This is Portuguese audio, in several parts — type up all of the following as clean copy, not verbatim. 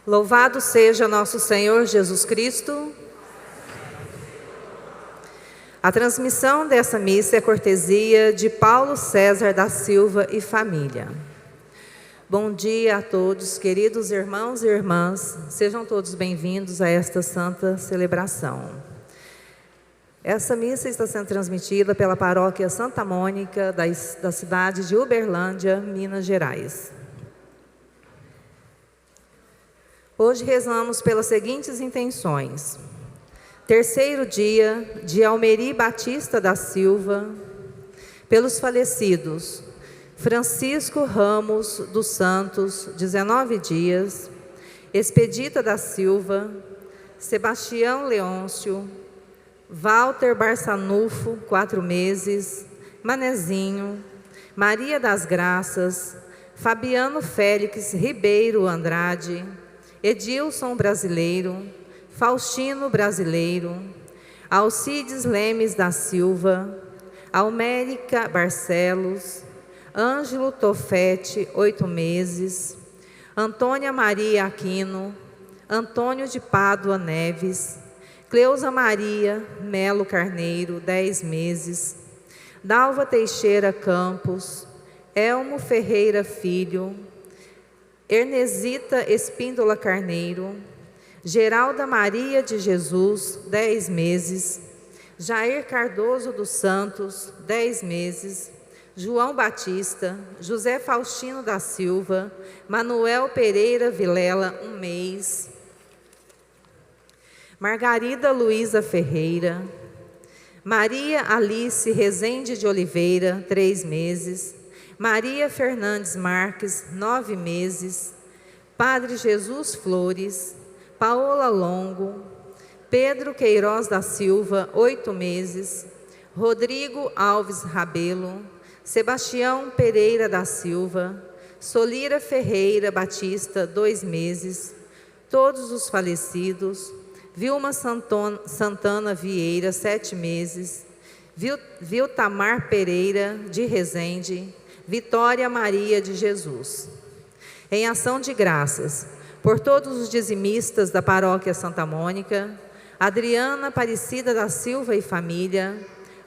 Louvado seja nosso Senhor Jesus Cristo. A transmissão dessa missa é cortesia de Paulo César da Silva e família. Bom dia a todos, queridos irmãos e irmãs. Sejam todos bem-vindos a esta santa celebração. Essa missa está sendo transmitida pela paróquia Santa Mônica da cidade de Uberlândia, Minas Gerais. Hoje rezamos pelas seguintes intenções. Terceiro dia de Almeri Batista da Silva, pelos falecidos Francisco Ramos dos Santos, 19 dias, Expedita da Silva, Sebastião Leôncio, Walter Barçanufo, 4 meses, Manezinho, Maria das Graças, Fabiano Félix Ribeiro Andrade, Edilson Brasileiro, Faustino Brasileiro, Alcides Lemes da Silva, Almérica Barcelos, Ângelo Tofete, 8 meses, Antônia Maria Aquino, Antônio de Pádua Neves, Cleusa Maria Melo Carneiro, 10 meses, Dalva Teixeira Campos, Elmo Ferreira Filho, Ernesita Espíndola Carneiro, Geralda Maria de Jesus, 10 meses, Jair Cardoso dos Santos, 10 meses, João Batista, José Faustino da Silva, Manuel Pereira Vilela, 1 mês, Margarida Luísa Ferreira, Maria Alice Rezende de Oliveira, 3 meses, Maria Fernandes Marques, 9 meses, Padre Jesus Flores, Paola Longo, Pedro Queiroz da Silva, 8 meses, Rodrigo Alves Rabelo, Sebastião Pereira da Silva, Solira Ferreira Batista, 2 meses, todos os falecidos, Vilma Santana Vieira, 7 meses, Viltamar Pereira de Rezende, Vitória Maria de Jesus. Em ação de graças, por todos os dizimistas da paróquia Santa Mônica, Adriana Aparecida da Silva e família,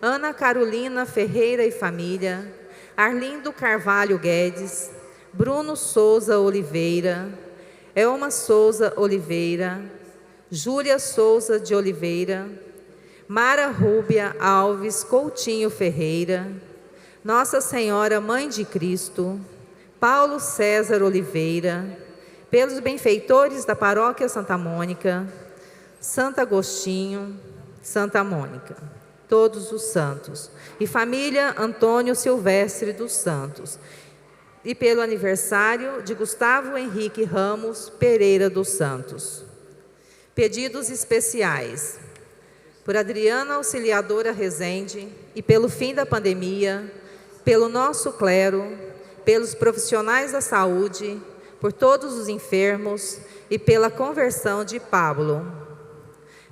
Ana Carolina Ferreira e família, Arlindo Carvalho Guedes, Bruno Souza Oliveira, Elma Souza Oliveira, Júlia Souza de Oliveira, Mara Rúbia Alves Coutinho Ferreira, Nossa Senhora Mãe de Cristo, Paulo César Oliveira, pelos benfeitores da paróquia Santa Mônica, Santo Agostinho, Santa Mônica, todos os santos, e família Antônio Silvestre dos Santos, e pelo aniversário de Gustavo Henrique Ramos Pereira dos Santos. Pedidos especiais. Por Adriana Auxiliadora Rezende e pelo fim da pandemia, pelo nosso clero, pelos profissionais da saúde, por todos os enfermos e pela conversão de Pablo.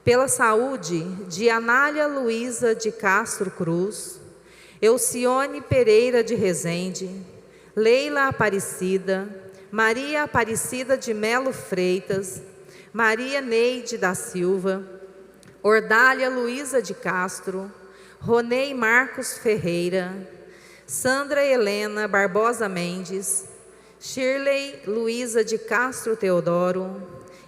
Pela saúde de Anália Luísa de Castro Cruz, Elcione Pereira de Rezende, Leila Aparecida, Maria Aparecida de Melo Freitas, Maria Neide da Silva, Ordália Luísa de Castro, Ronei Marcos Ferreira, Sandra Helena Barbosa Mendes, Shirley Luísa de Castro Teodoro,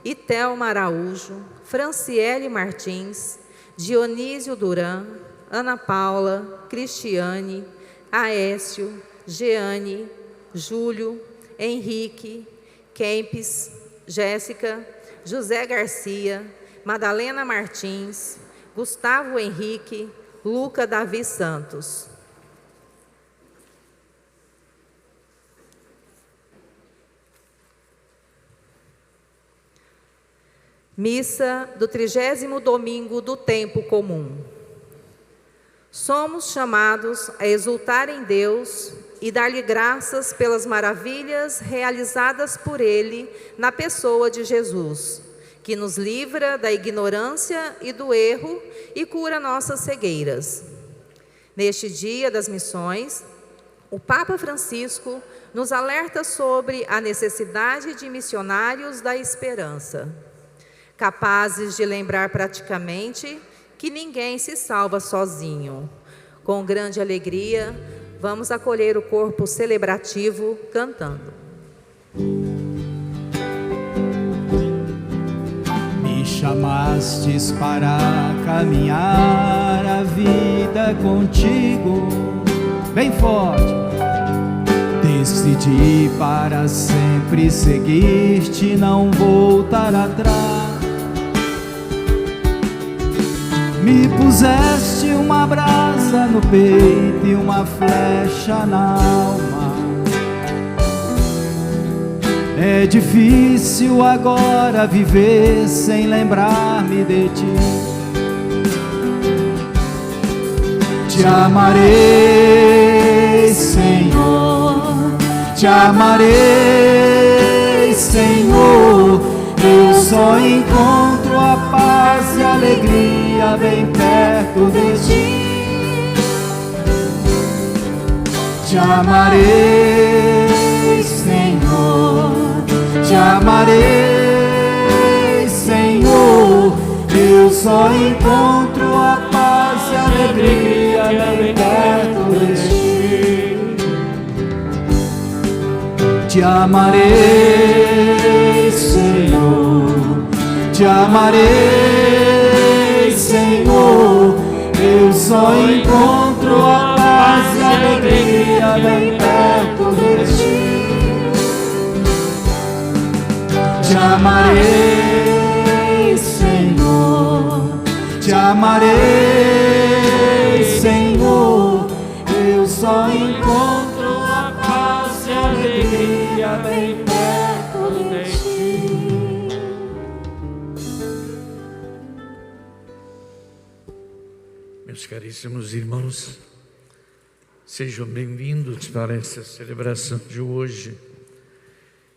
Itelma Araújo, Franciele Martins, Dionísio Duran, Ana Paula, Cristiane, Aécio, Jeane, Júlio, Henrique, Kempes, Jéssica, José Garcia, Madalena Martins, Gustavo Henrique, Luca Davi Santos. Missa do 30º domingo do tempo comum. Somos chamados a exultar em Deus e dar-lhe graças pelas maravilhas realizadas por Ele na pessoa de Jesus, que nos livra da ignorância e do erro e cura nossas cegueiras. Neste dia das missões, O Papa Francisco nos alerta sobre a necessidade de missionários da esperança, capazes de lembrar praticamente que ninguém se salva sozinho. Com grande alegria, vamos acolher o corpo celebrativo cantando. Me chamastes para caminhar a vida contigo, bem forte. Decidi para sempre seguir-te, não voltar atrás. Me puseste uma brasa no peito e uma flecha na alma. É difícil agora viver sem lembrar-me de ti. Te amarei, Senhor, te amarei, Senhor. Eu só encontro a paz e a alegria bem perto de ti. Te amarei, Senhor, te amarei, Senhor. Eu só encontro a paz e a alegria bem perto de ti. Te amarei, Senhor, te amarei, Senhor. Eu só encontro a paz e a alegria bem perto de ti. Te amarei, Senhor, te amarei, Senhor. Eu só encontro a paz e a alegria bem perto de ti. Meus caríssimos irmãos, sejam bem-vindos para essa celebração de hoje.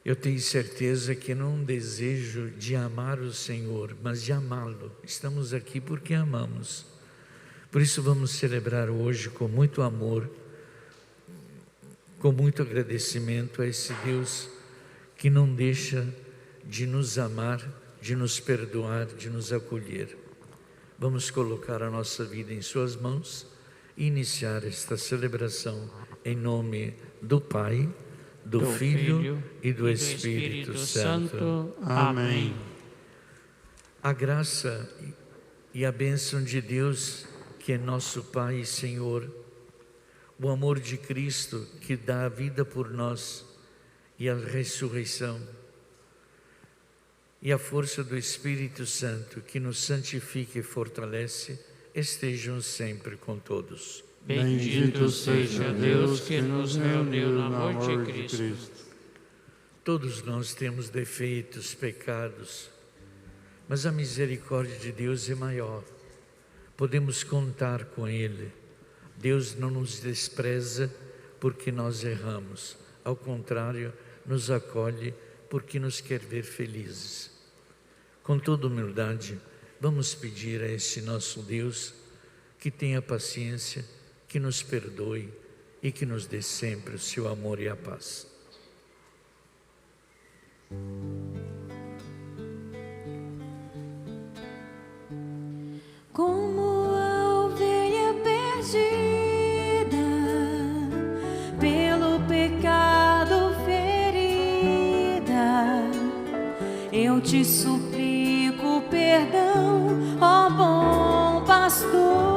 Eu tenho certeza que não um desejo de amar o Senhor, mas de amá-lo. Estamos aqui porque amamos. Por isso vamos celebrar hoje com muito amor, com muito agradecimento a esse Deus que não deixa de nos amar, de nos perdoar, de nos acolher. Vamos colocar a nossa vida em suas mãos e iniciar esta celebração em nome do Pai, do Filho e do Espírito Santo. Amém. A graça e a bênção de Deus, que é nosso Pai e Senhor, o amor de Cristo que dá a vida por nós e a ressurreição, e a força do Espírito Santo que nos santifica e fortalece, estejam sempre com todos. Bendito seja Deus que nos reuniu no amor de Cristo. Todos nós temos defeitos, pecados, mas a misericórdia de Deus é maior. Podemos contar com Ele. Deus não nos despreza porque nós erramos. Ao contrário, nos acolhe porque nos quer ver felizes. Com toda humildade, vamos pedir a esse nosso Deus que tenha paciência, que nos perdoe e que nos dê sempre o seu amor e a paz. Como a ovelha perdida, pelo pecado ferida, eu te suplico perdão, ó bom pastor.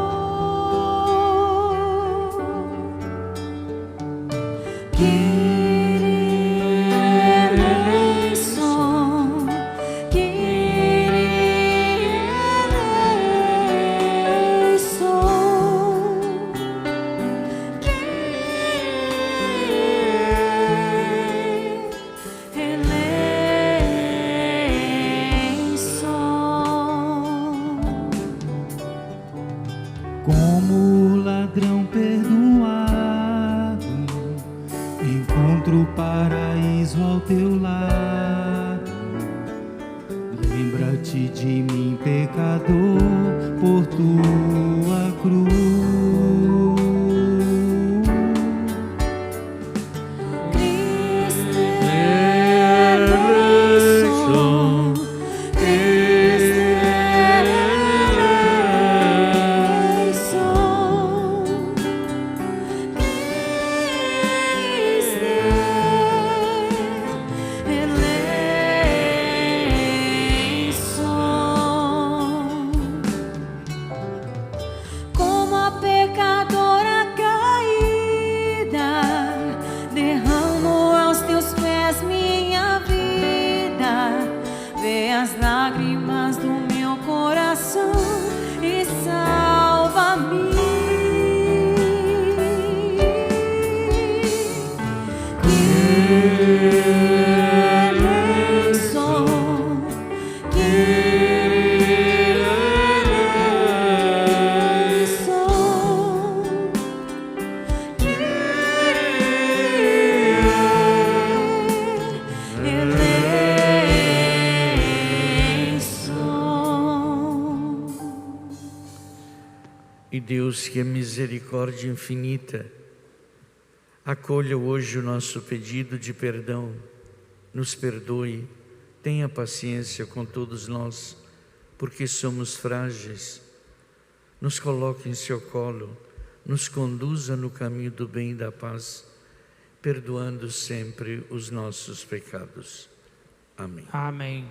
Como ladrão perdoado, encontro o paraíso ao teu lado. Lembra-te de mim, pecador, por tua cruz. E Deus, que é misericórdia infinita, acolha hoje o nosso pedido de perdão, nos perdoe, tenha paciência com todos nós, porque somos frágeis, nos coloque em seu colo, nos conduza no caminho do bem e da paz, perdoando sempre os nossos pecados. Amém. Amém.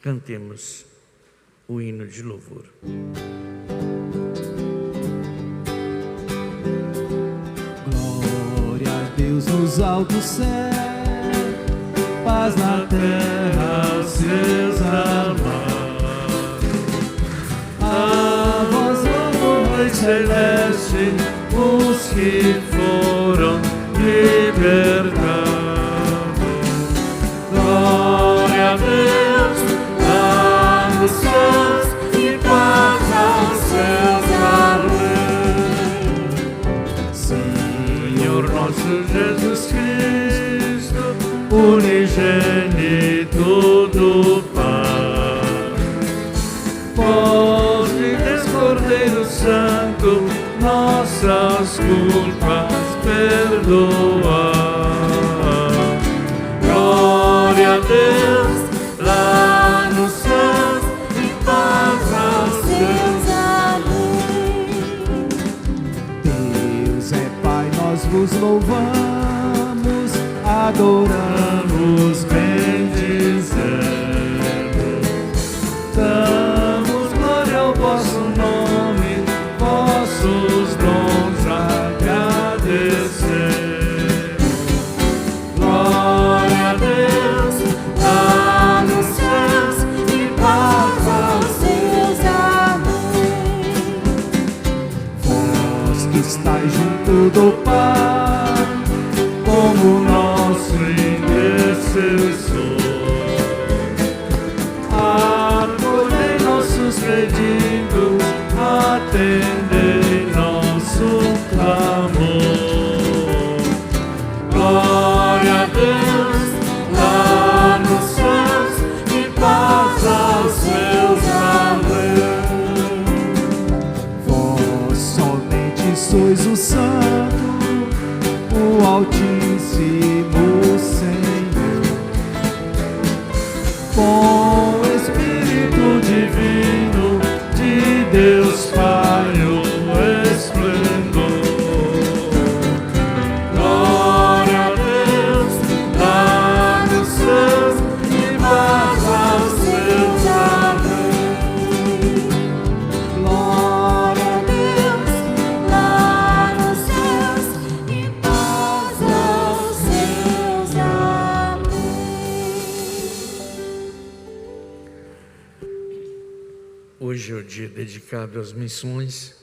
Cantemos o hino de louvor. Glória a Deus nos altos céus, paz na terra aos seus amados. A vós, Mãe Celeste, os que foram libertados. Glória a Deus lá nos céus e paz aos seus além. Senhor nosso Jesus Cristo, unigênito do Pai, vós vides Cordeiro Santo, nossas culpas perdoar. Glória a Deus lá nos céus e paz aos seus além. Deus é Pai, nós vos louvamos, adoramos, bendizemos. Damos glória ao vosso nome, vossos dons agradecemos. Glória a Deus lá nos céus e paz aos seus amém. Vós que estáis junto do Pai, como nosso intercessor, acolhei nossos pedidos, atendei nosso clamor. Glória a Deus lá nos céus e paz aos seus além. Vós somente sois o Santo, o Altíssimo Senhor, com o Espírito Divino de Deus Pai o esplendor. Glória a Deus lá nos céus e paz aos seus além. Glória a Deus lá nos céus e paz aos seus amém. Hoje é o dia dedicado às missões.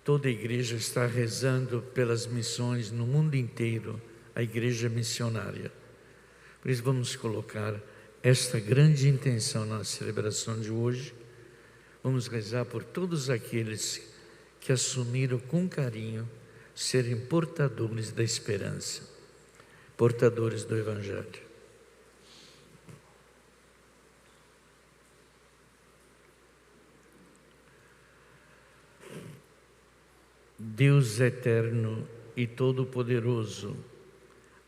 Toda a igreja está rezando pelas missões no mundo inteiro, a igreja missionária. Por isso vamos colocar esta grande intenção na celebração de hoje. Vamos rezar por todos aqueles que assumiram com carinho serem portadores da esperança, portadores do Evangelho. Deus eterno e todo-poderoso,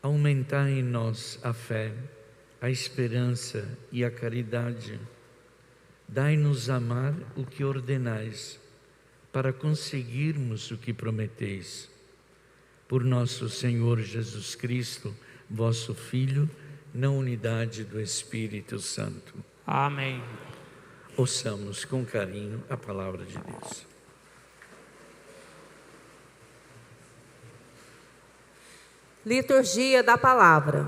aumentai em nós a fé, a esperança e a caridade. Dai-nos amar o que ordenais, para conseguirmos o que prometeis. Por nosso Senhor Jesus Cristo, vosso Filho, na unidade do Espírito Santo. Amém. Ouçamos com carinho a palavra de Deus. Liturgia da Palavra.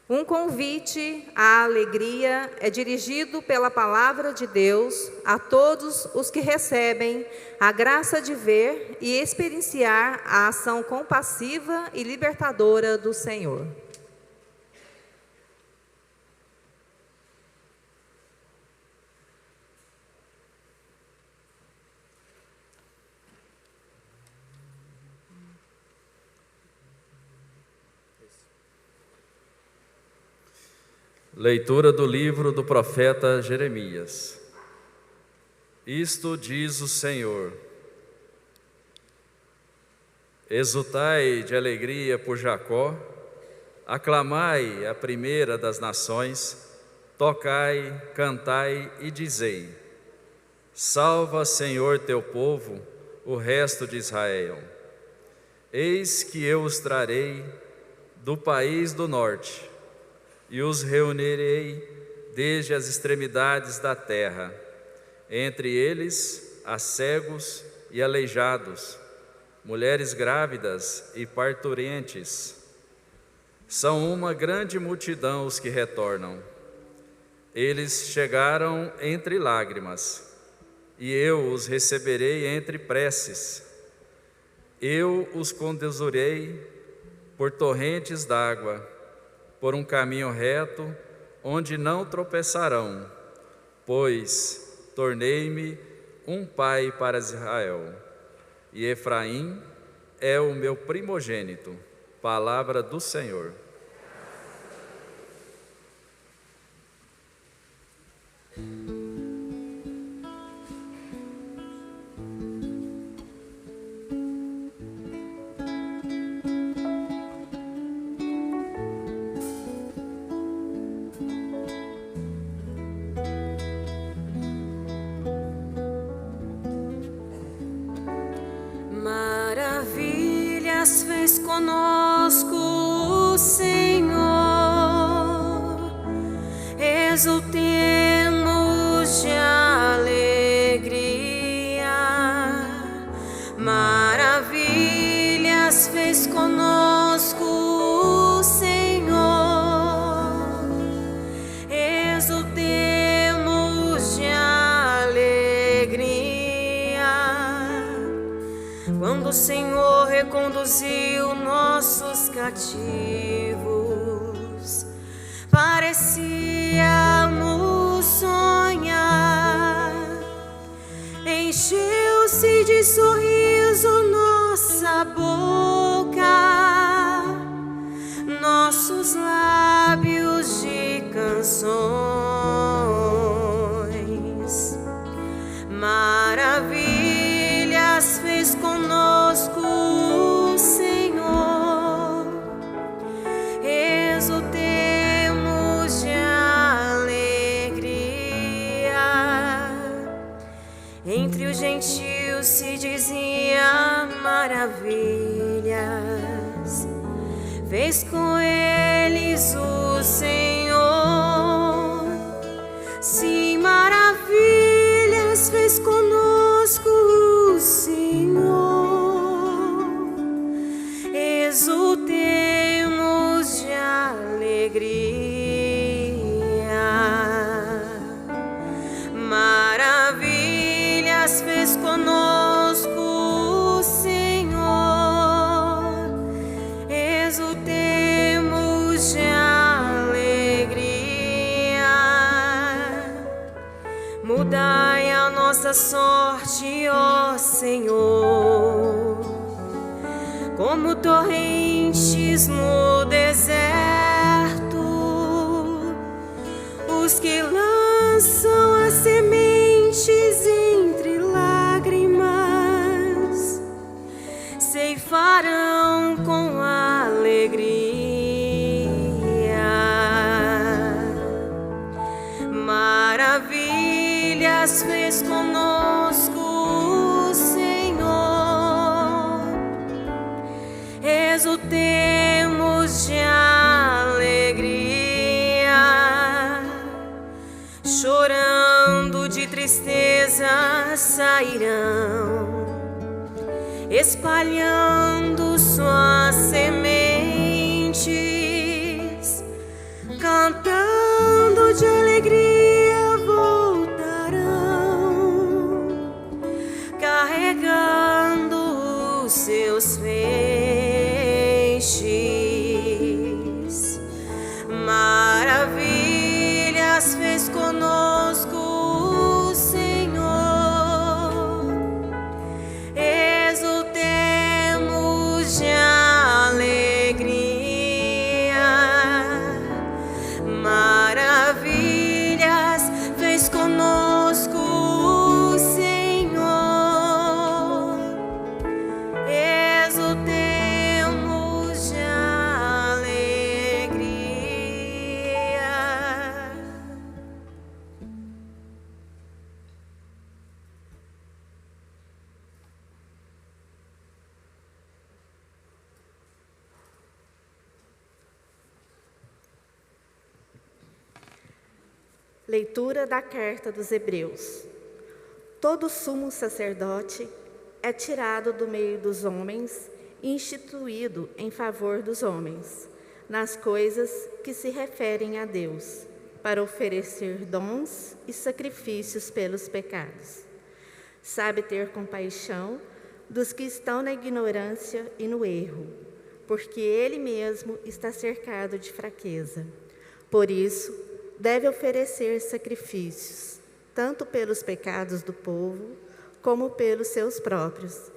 Um convite à alegria é dirigido pela Palavra de Deus a todos os que recebem a graça de ver e experienciar a ação compassiva e libertadora do Senhor. Leitura do livro do profeta Jeremias. Isto diz o Senhor: exultai de alegria por Jacó, aclamai a primeira das nações, tocai, cantai e dizei: salva, Senhor, teu povo, o resto de Israel. Eis que eu os trarei do país do norte, e os reunirei desde as extremidades da terra. Entre eles há cegos e aleijados, mulheres grávidas e parturientes. São uma grande multidão os que retornam. Eles chegaram entre lágrimas, e eu os receberei entre preces. Eu os conduzirei por torrentes d'água, por um caminho reto, onde não tropeçarão, pois tornei-me um pai para Israel, e Efraim é o meu primogênito. Palavra do Senhor. Maravilhas fez conosco o Senhor, exultemos de alegria. Maravilhas fez conosco o Senhor, exultemos de alegria. Quando o Senhor reconduziu nossos cativos, parecíamos sonhar. Encheu-se de sorriso nossa boca, nossos lábios de canções. Maravilhas fez conosco o Senhor, exultemos de alegria. Entre os gentios se dizia maravilhas, fez com eles o Senhor. Sim, maravilhas fez conosco o Senhor, exultemos de alegria. Maravilhas fez conosco o Senhor, exultemos de alegria. Mudai a nossa sorte, ó Senhor, como torrentes no deserto. Os que lançam as sementes entre lágrimas ceifarão com alegria. Maravilhas fez conosco o Senhor, exultemos de alegria. Chorando de tristeza sairão, espalhando suas sementes, cantando de alegria voltarão, carregando os seus feixes. Maravilhas fez conosco o Senhor, exultemos de alegria. Maravilhas Leitura da carta dos Hebreus. Todo sumo sacerdote é tirado do meio dos homens e instituído em favor dos homens, nas coisas que se referem a Deus, para oferecer dons e sacrifícios pelos pecados. Sabe ter compaixão dos que estão na ignorância e no erro, porque ele mesmo está cercado de fraqueza. Por isso, deve oferecer sacrifícios, tanto pelos pecados do povo, como pelos seus próprios.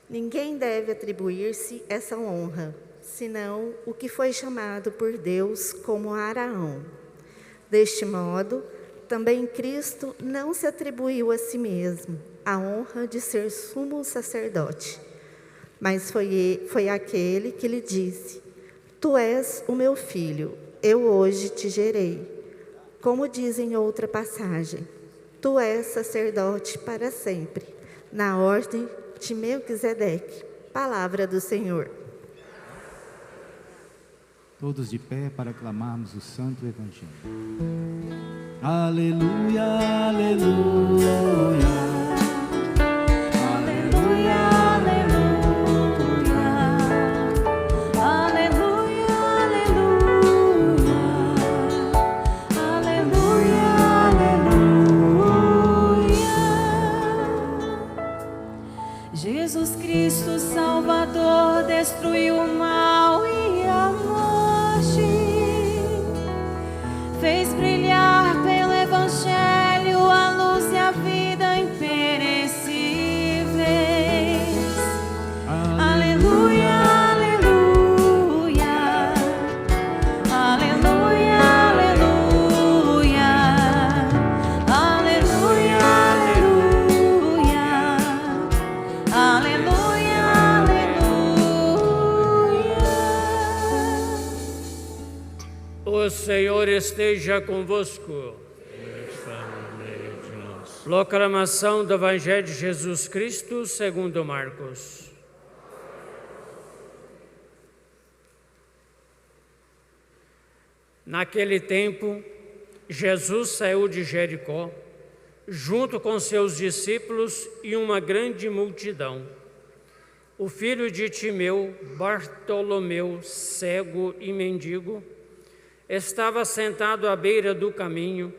Ninguém deve atribuir-se essa honra, senão o que foi chamado por Deus como Araão. Deste modo, também Cristo não se atribuiu a si mesmo a honra de ser sumo sacerdote, mas foi aquele que lhe disse: Tu és o meu filho, eu hoje te gerei. Como diz em outra passagem, tu és sacerdote para sempre, na ordem de Melquisedeque. Palavra do Senhor. Todos de pé para clamarmos o Santo Evangelho. Aleluia, aleluia. Jesus Cristo Salvador destruiu o mal e a morte, fez brilhar pelo Evangelho a luz e a vida imperecíveis. Aleluia, aleluia, aleluia, aleluia, aleluia, aleluia, aleluia, aleluia. O Senhor esteja convosco. Proclamação do Evangelho de Jesus Cristo segundo Marcos. Naquele tempo, Jesus saiu de Jericó, junto com seus discípulos e uma grande multidão. O filho de Timeu, Bartolomeu, cego e mendigo, estava sentado à beira do caminho.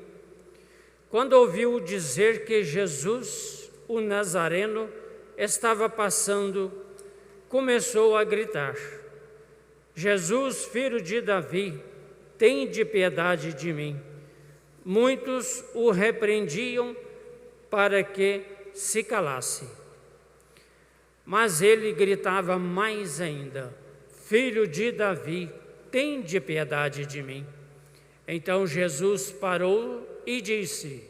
Quando ouviu dizer que Jesus, o Nazareno, estava passando, começou a gritar: Jesus, filho de Davi, tende piedade de mim. Muitos o repreendiam para que se calasse. Mas ele gritava mais ainda: Filho de Davi, tende piedade de mim. Então Jesus parou e disse: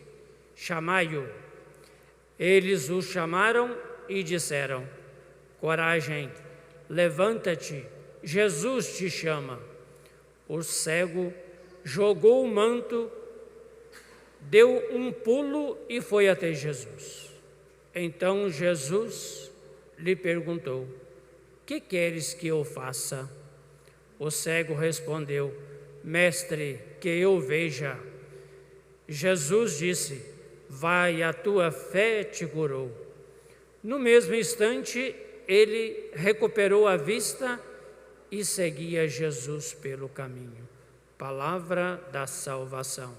Chamai-o. Eles o chamaram e disseram: Coragem, levanta-te, Jesus te chama. O cego jogou o manto, deu um pulo e foi até Jesus. Então Jesus lhe perguntou: Que queres que eu faça? O cego respondeu: Mestre, que eu veja. Jesus disse: Vai, a tua fé te curou. No mesmo instante, ele recuperou a vista e seguia Jesus pelo caminho. Palavra da salvação.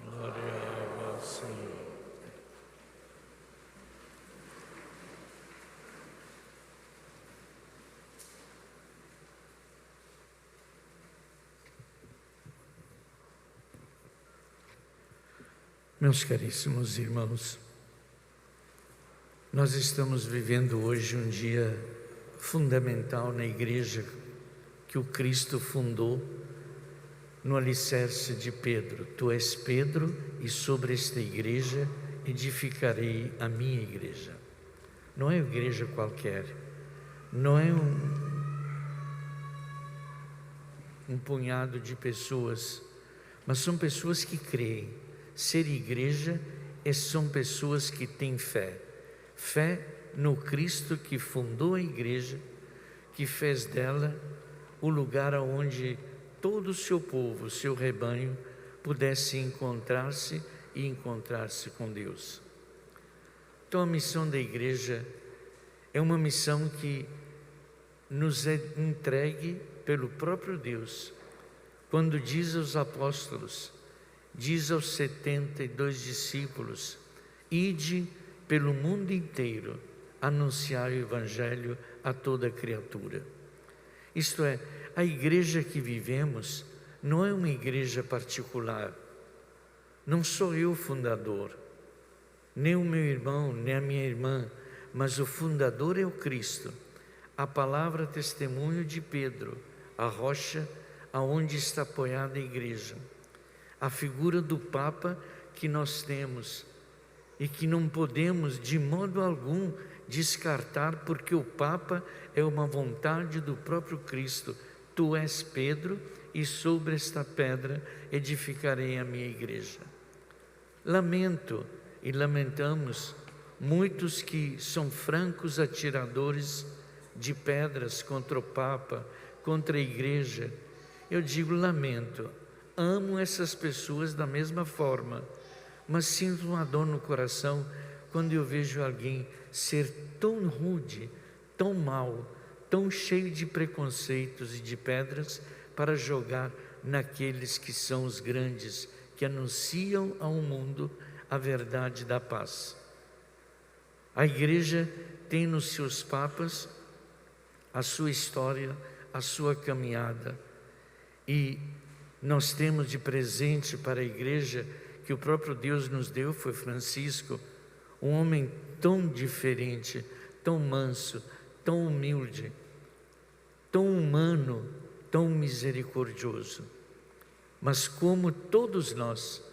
Glória a vós, Senhor. Meus caríssimos irmãos, nós estamos vivendo hoje um dia fundamental na igreja que o Cristo fundou no alicerce de Pedro. Tu és Pedro, e sobre esta igreja edificarei a minha igreja. Não é uma igreja qualquer, não é um punhado de pessoas, mas são pessoas que creem. Ser igreja são pessoas que têm fé. Fé no Cristo que fundou a igreja, que fez dela o lugar onde todo o seu povo, o seu rebanho, pudesse encontrar-se e encontrar-se com Deus. Então, a missão da igreja é uma missão que nos é entregue pelo próprio Deus, quando diz aos apóstolos, diz aos 72 discípulos: ide pelo mundo inteiro, anunciar o Evangelho a toda criatura. Isto é, a igreja que vivemos não é uma igreja particular, não sou eu o fundador, nem o meu irmão, nem a minha irmã, mas o fundador é o Cristo. A palavra testemunho de Pedro, a rocha aonde está apoiada a igreja. A figura do Papa que nós temos e que não podemos de modo algum descartar, porque o Papa é uma vontade do próprio Cristo. Tu és Pedro, e sobre esta pedra edificarei a minha igreja. Lamento e lamentamos muitos que são francos atiradores de pedras contra o Papa, contra a igreja. Eu digo lamento, amo essas pessoas da mesma forma, mas sinto uma dor no coração quando eu vejo alguém ser tão rude, tão mau, tão cheio de preconceitos e de pedras para jogar naqueles que são os grandes, que anunciam ao mundo a verdade da paz. A igreja tem nos seus papas a sua história, a sua caminhada, e nós temos de presente para a igreja que o próprio Deus nos deu, foi Francisco, um homem tão diferente, tão manso, tão humilde, tão humano, tão misericordioso. Mas como todos nós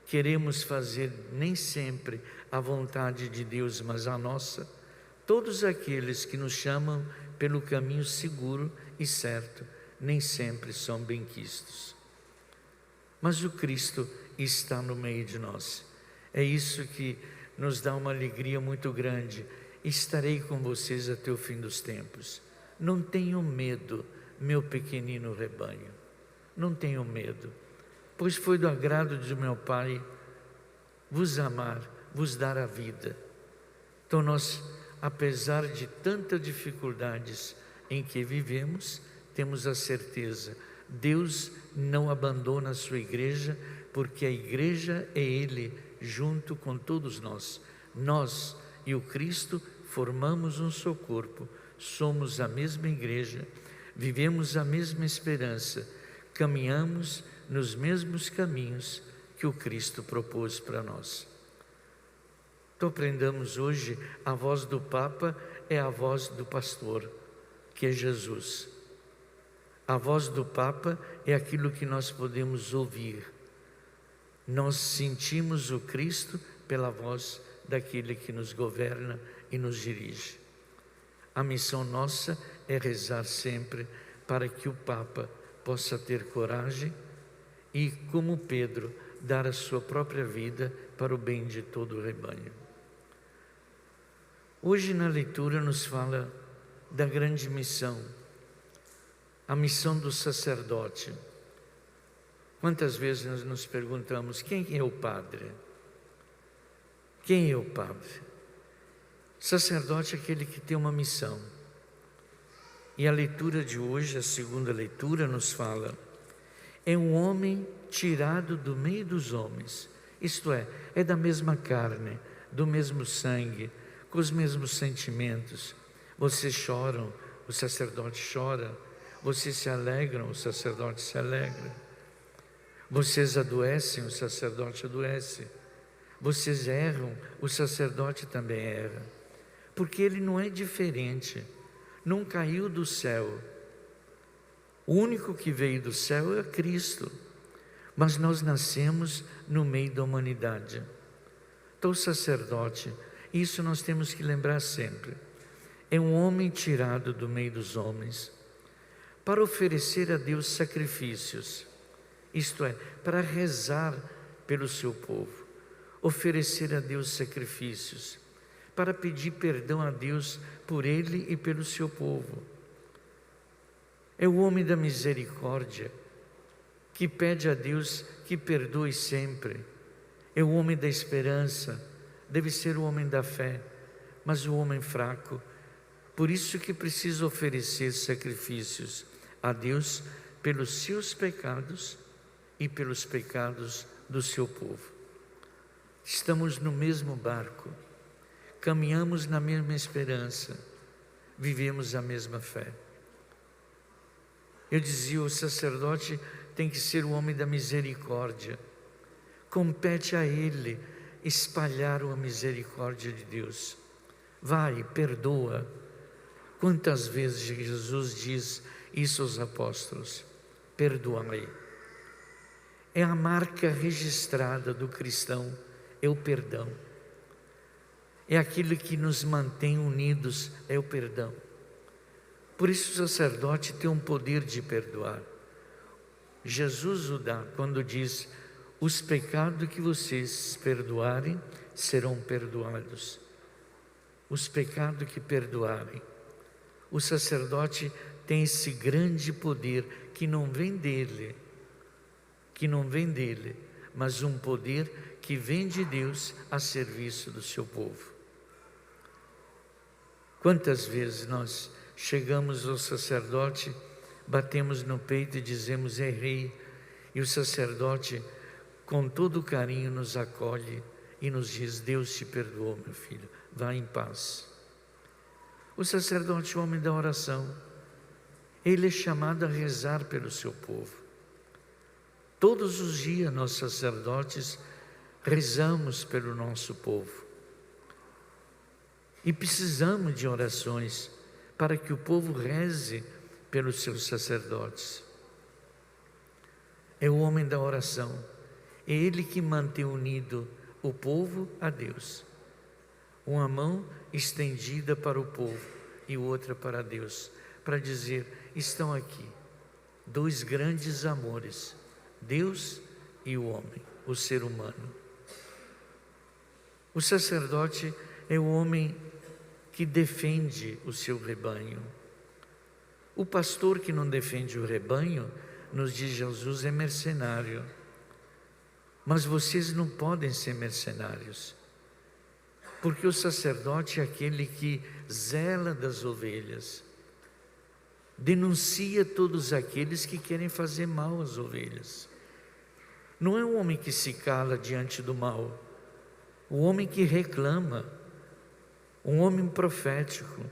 queremos fazer nem sempre a vontade de Deus, mas a nossa, todos aqueles que nos chamam pelo caminho seguro e certo, nem sempre são benquistos. Mas o Cristo está no meio de nós. É isso que nos dá uma alegria muito grande. Estarei com vocês até o fim dos tempos. Não tenham medo, meu pequenino rebanho. Não tenham medo, pois foi do agrado de meu Pai vos amar, vos dar a vida. Então nós, apesar de tantas dificuldades em que vivemos, temos a certeza, Deus não abandona a sua igreja, porque a igreja é Ele, junto com todos nós. Nós e o Cristo formamos um só corpo, somos a mesma igreja, vivemos a mesma esperança, caminhamos nos mesmos caminhos que o Cristo propôs para nós. Então aprendamos hoje, a voz do Papa é a voz do pastor, que é Jesus. A voz do Papa é aquilo que nós podemos ouvir. Nós sentimos o Cristo pela voz daquele que nos governa e nos dirige. A missão nossa é rezar sempre para que o Papa possa ter coragem e, como Pedro, dar a sua própria vida para o bem de todo o rebanho. Hoje na leitura nos fala da grande missão, a missão do sacerdote. Quantas vezes nós nos perguntamos, quem é o padre? Quem é o padre? Sacerdote é aquele que tem uma missão. E a leitura de hoje, a segunda leitura, nos fala, é um homem tirado do meio dos homens, isto é da mesma carne, do mesmo sangue, com os mesmos sentimentos. Vocês choram, o sacerdote chora. Vocês se alegram, o sacerdote se alegra. Vocês adoecem, o sacerdote adoece. Vocês erram, o sacerdote também erra. Porque ele não é diferente, não caiu do céu. O único que veio do céu é Cristo. Mas nós nascemos no meio da humanidade. Então o sacerdote, isso nós temos que lembrar sempre, é um homem tirado do meio dos homens, para oferecer a Deus sacrifícios, isto é, para rezar pelo seu povo, oferecer a Deus sacrifícios, para pedir perdão a Deus por ele e pelo seu povo. É o homem da misericórdia, que pede a Deus que perdoe sempre. É o homem da esperança, deve ser o homem da fé, mas o homem fraco. Por isso que precisa oferecer sacrifícios a Deus pelos seus pecados e pelos pecados do seu povo. Estamos no mesmo barco, caminhamos na mesma esperança, vivemos a mesma fé. Eu dizia, o sacerdote tem que ser o homem da misericórdia. Compete a ele espalhar a misericórdia de Deus. Vai, perdoa. Quantas vezes Jesus diz isso aos apóstolos? Perdoai. É a marca registrada do cristão, é o perdão. É aquilo que nos mantém unidos, é o perdão. Por isso o sacerdote tem um poder de perdoar. Jesus o dá quando diz: os pecados que vocês perdoarem serão perdoados. Os pecados que perdoarem. O sacerdote tem esse grande poder que não vem dele, mas um poder que vem de Deus a serviço do seu povo. Quantas vezes nós chegamos ao sacerdote, batemos no peito e dizemos: errei, e o sacerdote com todo carinho nos acolhe e nos diz: Deus te perdoou, meu filho, vá em paz. O sacerdote é o homem da oração, ele é chamado a rezar pelo seu povo. Todos os dias nós sacerdotes rezamos pelo nosso povo. E precisamos de orações para que o povo reze pelos seus sacerdotes. É o homem da oração, é ele que mantém unido o povo a Deus. Uma mão estendida para o povo e outra para Deus, para dizer: estão aqui dois grandes amores, Deus e o homem, o ser humano. O sacerdote é o homem que defende o seu rebanho. O pastor que não defende o rebanho, nos diz Jesus, é mercenário. Mas vocês não podem ser mercenários, porque o sacerdote é aquele que zela das ovelhas, denuncia todos aqueles que querem fazer mal às ovelhas. Não é um homem que se cala diante do mal, o homem que reclama, um homem profético,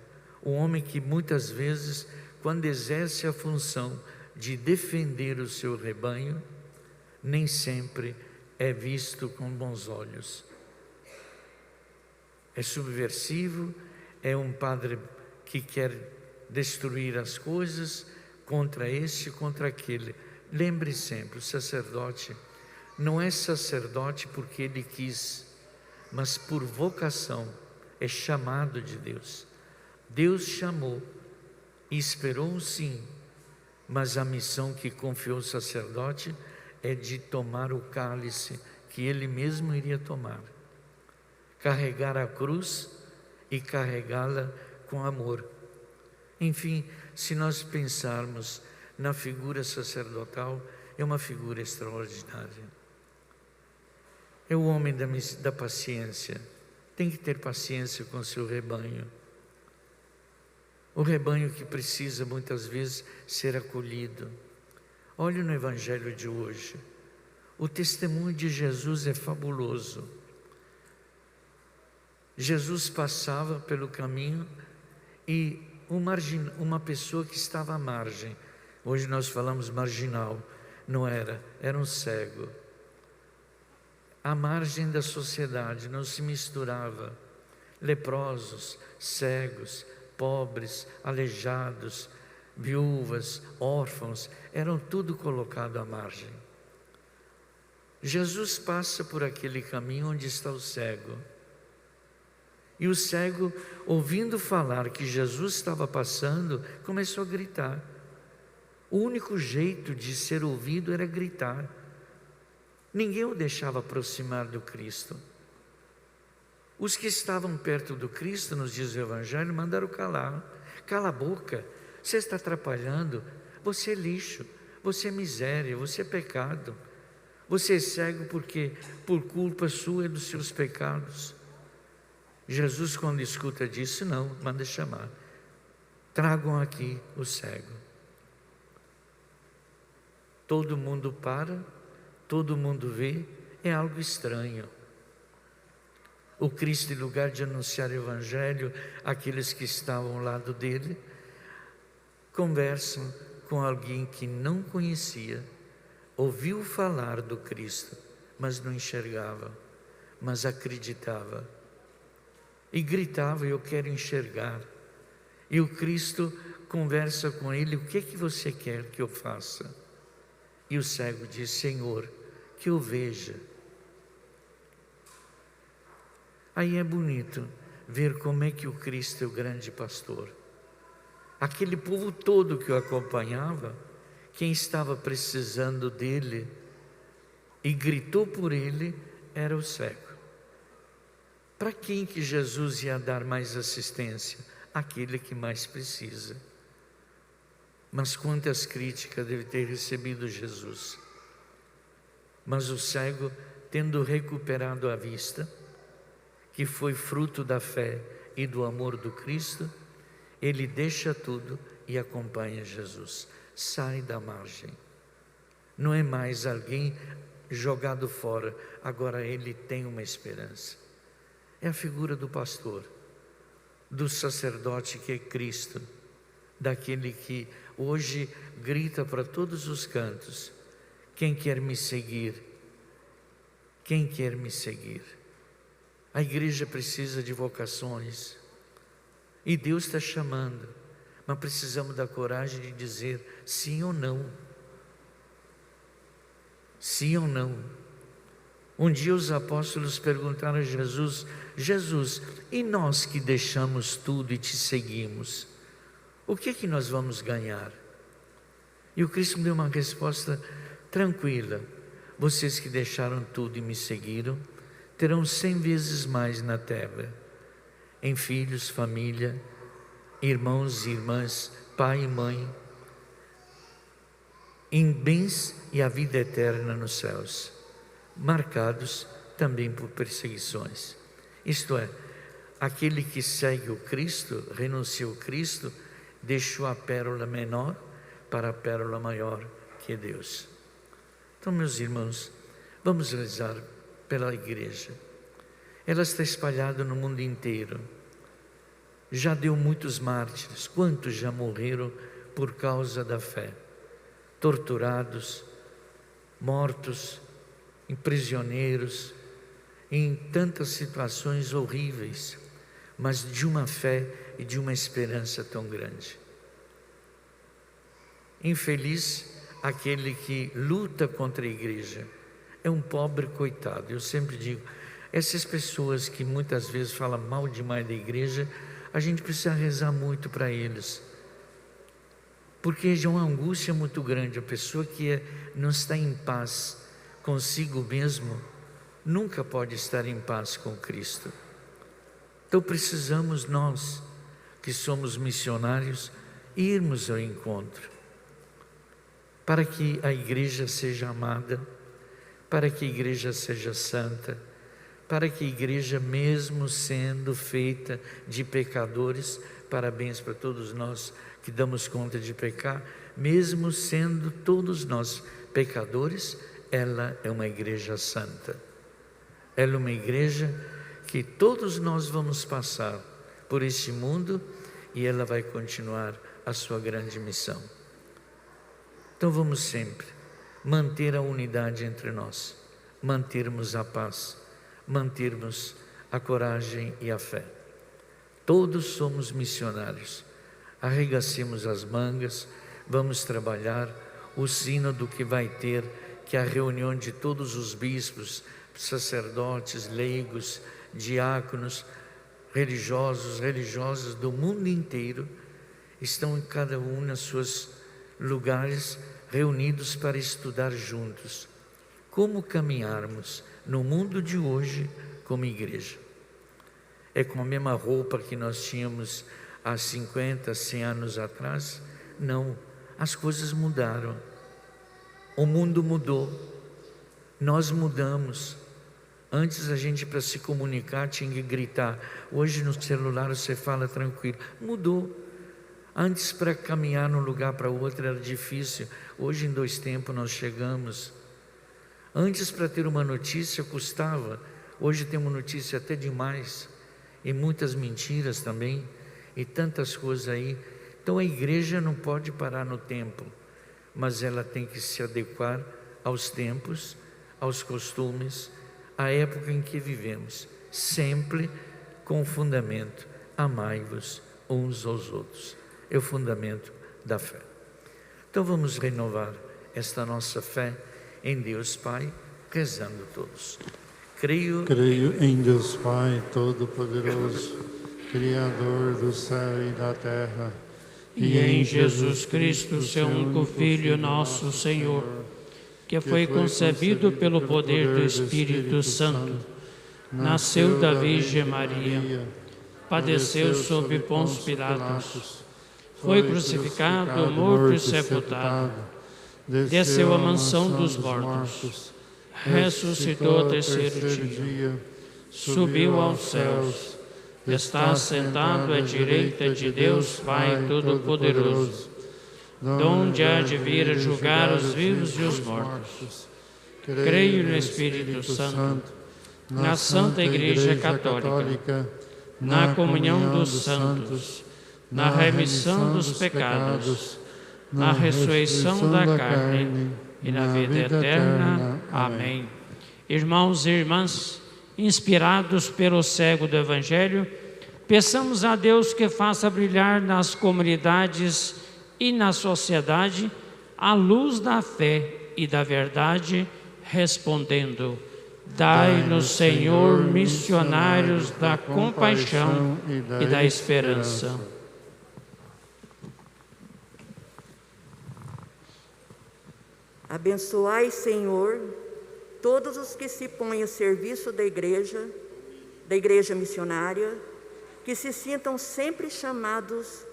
um homem que muitas vezes, quando exerce a função de defender o seu rebanho, nem sempre é visto com bons olhos. É subversivo, é um padre que quer destruir as coisas contra este, contra aquele. Lembre sempre, o sacerdote não é sacerdote porque ele quis, mas por vocação, é chamado de Deus. Deus chamou e esperou um sim, mas a missão que confiou o sacerdote é de tomar o cálice que ele mesmo iria tomar, carregar a cruz e carregá-la com amor. Enfim, se nós pensarmos na figura sacerdotal, é uma figura extraordinária. É o homem da paciência, tem que ter paciência com o seu rebanho. O rebanho que precisa muitas vezes ser acolhido. Olhe no Evangelho de hoje, o testemunho de Jesus é fabuloso. Jesus passava pelo caminho e uma pessoa que estava à margem, hoje nós falamos marginal, não era um cego. À margem da sociedade, não se misturava. Leprosos, cegos, pobres, aleijados, viúvas, órfãos, eram tudo colocado à margem. Jesus passa por aquele caminho onde está o cego. E o cego, ouvindo falar que Jesus estava passando, começou a gritar. O único jeito de ser ouvido era gritar. Ninguém o deixava aproximar do Cristo. Os que estavam perto do Cristo, nos diz o Evangelho, mandaram calar. Cala a boca, você está atrapalhando, você é lixo, você é miséria, você é pecado. Você é cego porque por culpa sua e dos seus pecados. Jesus, quando escuta disso, não, manda chamar. Tragam aqui o cego. Todo mundo para, todo mundo vê, é algo estranho. O Cristo, em lugar de anunciar o Evangelho, aqueles que estavam ao lado dele, conversam com alguém que não conhecia, ouviu falar do Cristo, mas não enxergava, mas acreditava. E gritava: eu quero enxergar. E o Cristo conversa com ele: o que é que você quer que eu faça? E o cego diz: Senhor, que eu veja. Aí é bonito ver como é que o Cristo é o grande pastor. Aquele povo todo que o acompanhava, quem estava precisando dele e gritou por ele era o cego. Para quem que Jesus ia dar mais assistência? Aquele que mais precisa. Mas quantas críticas deve ter recebido Jesus. Mas o cego, tendo recuperado a vista, que foi fruto da fé e do amor do Cristo, ele deixa tudo e acompanha Jesus. Sai da margem. Não é mais alguém jogado fora, agora ele tem uma esperança. É a figura do pastor, do sacerdote que é Cristo, daquele que hoje grita para todos os cantos: quem quer me seguir? Quem quer me seguir? A igreja precisa de vocações e Deus está chamando, mas precisamos da coragem de dizer sim ou não. Sim ou não. Um dia os apóstolos perguntaram a Jesus: Jesus, e nós que deixamos tudo e te seguimos, o que é que nós vamos ganhar? E o Cristo me deu uma resposta tranquila: vocês que deixaram tudo e me seguiram, terão 100 vezes mais na terra, em filhos, família, irmãos e irmãs, pai e mãe, em bens e a vida eterna nos céus, marcados também por perseguições. Isto é, aquele que segue o Cristo, renuncia ao Cristo, deixou a pérola menor para a pérola maior, que é Deus. Então, meus irmãos, vamos rezar pela igreja. Ela está espalhada no mundo inteiro. Já deu muitos mártires. Quantos já morreram por causa da fé? Torturados, mortos, prisioneiros, em tantas situações horríveis, mas de uma fé e de uma esperança tão grande. Infeliz aquele que luta contra a igreja, é um pobre coitado. Eu sempre digo, essas pessoas que muitas vezes falam mal demais da igreja, a gente precisa rezar muito para eles, porque é uma angústia muito grande. A pessoa que não está em paz consigo mesmo, nunca pode estar em paz com Cristo. Então precisamos nós, que somos missionários, irmos ao encontro, para que a igreja seja amada, para que a igreja seja santa, para que a igreja, mesmo sendo feita de pecadores, parabéns para todos nós que damos conta de pecar, mesmo sendo todos nós pecadores, ela é uma igreja santa. Ela é uma igreja que todos nós vamos passar por este mundo e ela vai continuar a sua grande missão. Então vamos sempre manter a unidade entre nós, mantermos a paz, mantermos a coragem e a fé. Todos somos missionários. Arregacemos as mangas, vamos trabalhar. O sínodo que vai ter, que é a reunião de todos os bispos, sacerdotes, leigos, diáconos, religiosas do mundo inteiro, estão em cada um nos seus lugares, reunidos para estudar juntos como caminharmos no mundo de hoje como igreja. É com a mesma roupa que nós tínhamos há 50, 100 anos atrás? Não, as coisas mudaram, o mundo mudou, Nós mudamos. Antes a gente, para se comunicar, tinha que gritar. Hoje no celular você fala tranquilo. Mudou. Antes, para caminhar de um lugar para outro era difícil. Hoje em 2 tempos nós chegamos. Antes, para ter uma notícia custava. Hoje tem uma notícia até demais. E muitas mentiras também. E tantas coisas aí. Então a igreja não pode parar no tempo, mas ela tem que se adequar aos tempos, aos costumes, à época em que vivemos, sempre com o fundamento: amai-vos uns aos outros. É o fundamento da fé. Então vamos renovar esta nossa fé em Deus Pai, rezando todos. Creio em Deus Pai Todo-Poderoso, Criador do céu e da terra, e em Jesus Cristo, seu único Filho, nosso Senhor, que foi concebido pelo poder do Espírito Santo, nasceu da Virgem Maria, padeceu sob Pôncio Pilatos, foi crucificado, morto e sepultado, desceu à mansão dos mortos, ressuscitou ao 3º dia, subiu aos céus, está sentado à direita de Deus Pai Todo-Poderoso, donde há de vir a julgar os vivos e os mortos. Creio no Espírito Santo, na Santa Igreja Católica, na comunhão dos santos, na remissão dos pecados, na ressurreição da carne e na vida eterna. Amém. Irmãos e irmãs, inspirados pelo cego do Evangelho, peçamos a Deus que faça brilhar nas comunidades e na sociedade a luz da fé e da verdade, respondendo: dai-nos, Senhor, missionários da compaixão e da esperança. Abençoai, Senhor, todos os que se põem a serviço da igreja missionária, que se sintam sempre chamados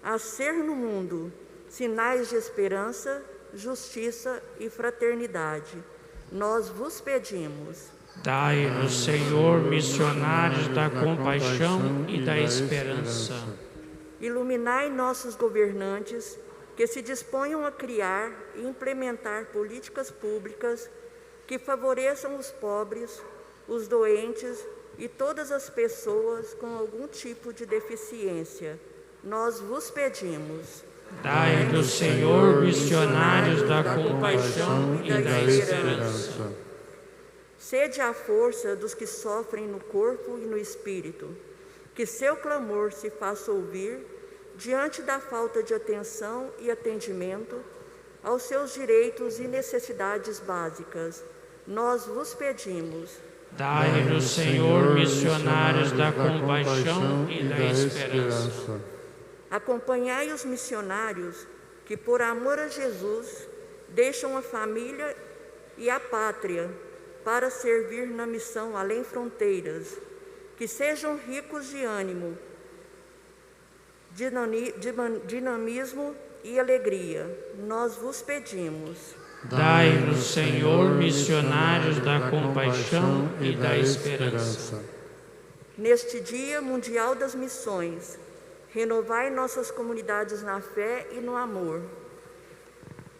a ser no mundo sinais de esperança, justiça e fraternidade. Nós vos pedimos. Dai-nos, Senhor, missionários da compaixão e da esperança. Iluminai nossos governantes, que se disponham a criar e implementar políticas públicas que favoreçam os pobres, os doentes e todas as pessoas com algum tipo de deficiência. Nós vos pedimos. Dai-nos, Senhor, missionários da compaixão e da esperança. Sede a força dos que sofrem no corpo e no espírito, que seu clamor se faça ouvir diante da falta de atenção e atendimento aos seus direitos e necessidades básicas. Nós vos pedimos. Dai-nos, Senhor, missionários da compaixão e da esperança. Acompanhai os missionários que, por amor a Jesus, deixam a família e a pátria para servir na missão além fronteiras, que sejam ricos de ânimo, dinamismo e alegria. Nós vos pedimos. Dai-nos, Senhor, missionários da compaixão e da esperança. Neste Dia Mundial das Missões, renovai nossas comunidades na fé e no amor,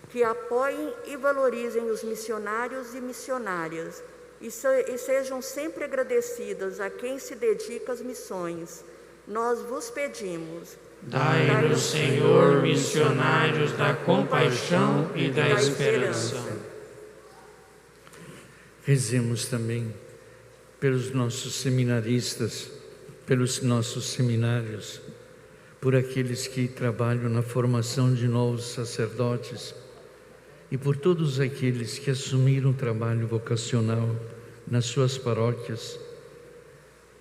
que apoiem e valorizem os missionários e missionárias e sejam sempre agradecidas a quem se dedica às missões. Nós vos pedimos. Dai-nos, Senhor, missionários da compaixão e da esperança. Rezemos também pelos nossos seminaristas, pelos nossos seminários, por aqueles que trabalham na formação de novos sacerdotes e por todos aqueles que assumiram o trabalho vocacional nas suas paróquias,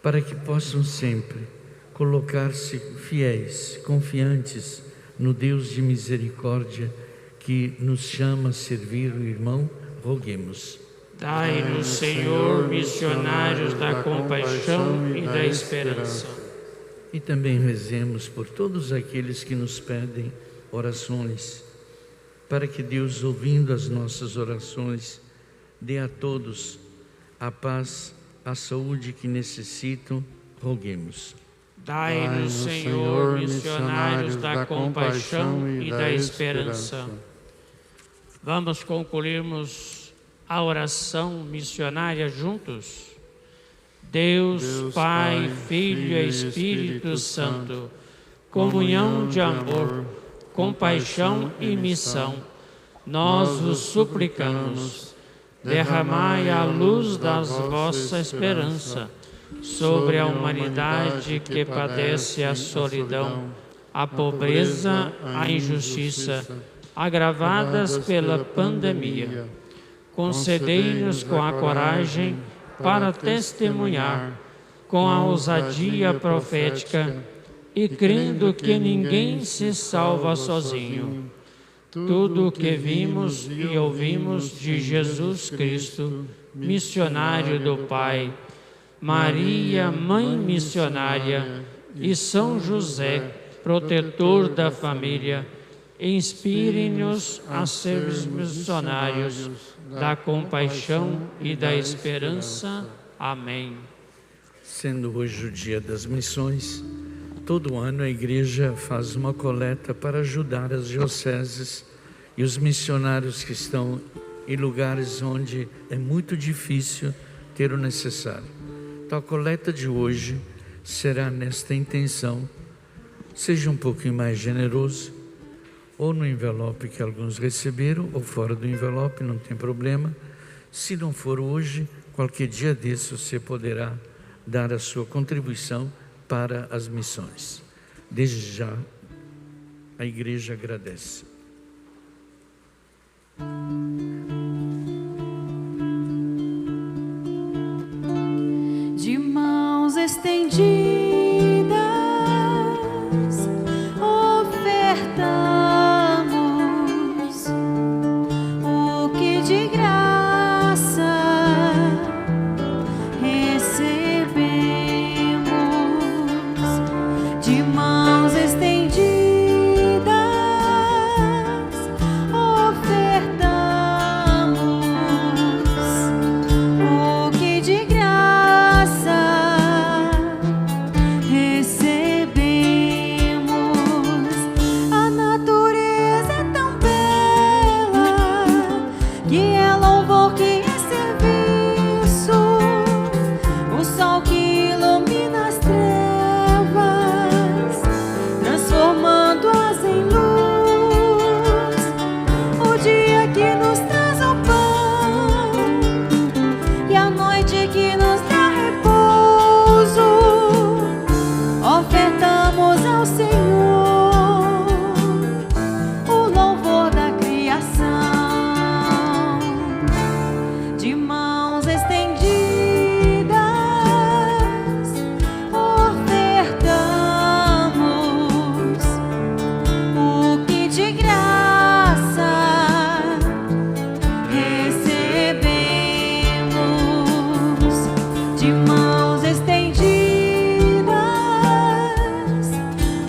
para que possam sempre colocar-se fiéis, confiantes no Deus de misericórdia que nos chama a servir o irmão. Roguemos. Dai-nos, Senhor, missionários da compaixão e da esperança. E também rezemos por todos aqueles que nos pedem orações, para que Deus, ouvindo as nossas orações, dê a todos a paz, a saúde que necessitam, roguemos. Dai-nos, Senhor, missionários da compaixão e da esperança. Vamos concluirmos a oração missionária juntos? Deus, Pai, Filho e Espírito Santo, comunhão de amor, compaixão e missão, nós vos suplicamos, derramai a luz da vossa esperança sobre a humanidade que padece a solidão, a pobreza, a injustiça, agravadas pela pandemia. Concedei-nos com a coragem para testemunhar, com a ousadia profética e crendo que ninguém se salva sozinho. Tudo o que vimos e ouvimos de Jesus Cristo, missionário do Pai, Maria, mãe missionária, e São José, protetor da família, inspire-nos a ser missionários da compaixão e da esperança. Amém. Sendo hoje o dia das missões, todo ano a Igreja faz uma coleta para ajudar as dioceses e os missionários que estão em lugares onde é muito difícil ter o necessário. Então a coleta de hoje será nesta intenção. Seja um pouquinho mais generoso, ou no envelope que alguns receberam, ou fora do envelope, não tem problema. Se não for hoje, qualquer dia desse você poderá dar a sua contribuição para as missões. Desde já, a Igreja agradece. De mãos estendidas, ofertamos o que de graça recebemos. De mãos estendidas, ofertamos o que de graça recebemos. A natureza é tão bela que é louvor, que é serviço. O sol que ilumina as trevas, transformando-as em luz. O dia que nos traz o pão e a noite que nos dá repouso. Ofertamos ao Senhor o louvor da criação. De mãos estendidas, ofertamos o que de graça recebemos. De mãos estendidas,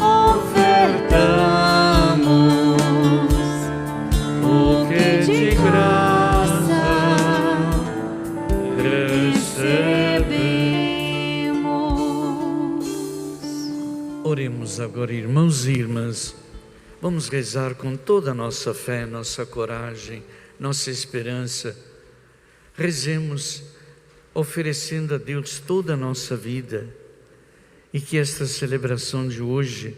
ofertamos o que de graça recebemos. Oremos agora, irmãos e irmãs. Vamos rezar com toda a nossa fé, nossa coragem, nossa esperança. Rezemos oferecendo a Deus toda a nossa vida, e que esta celebração de hoje,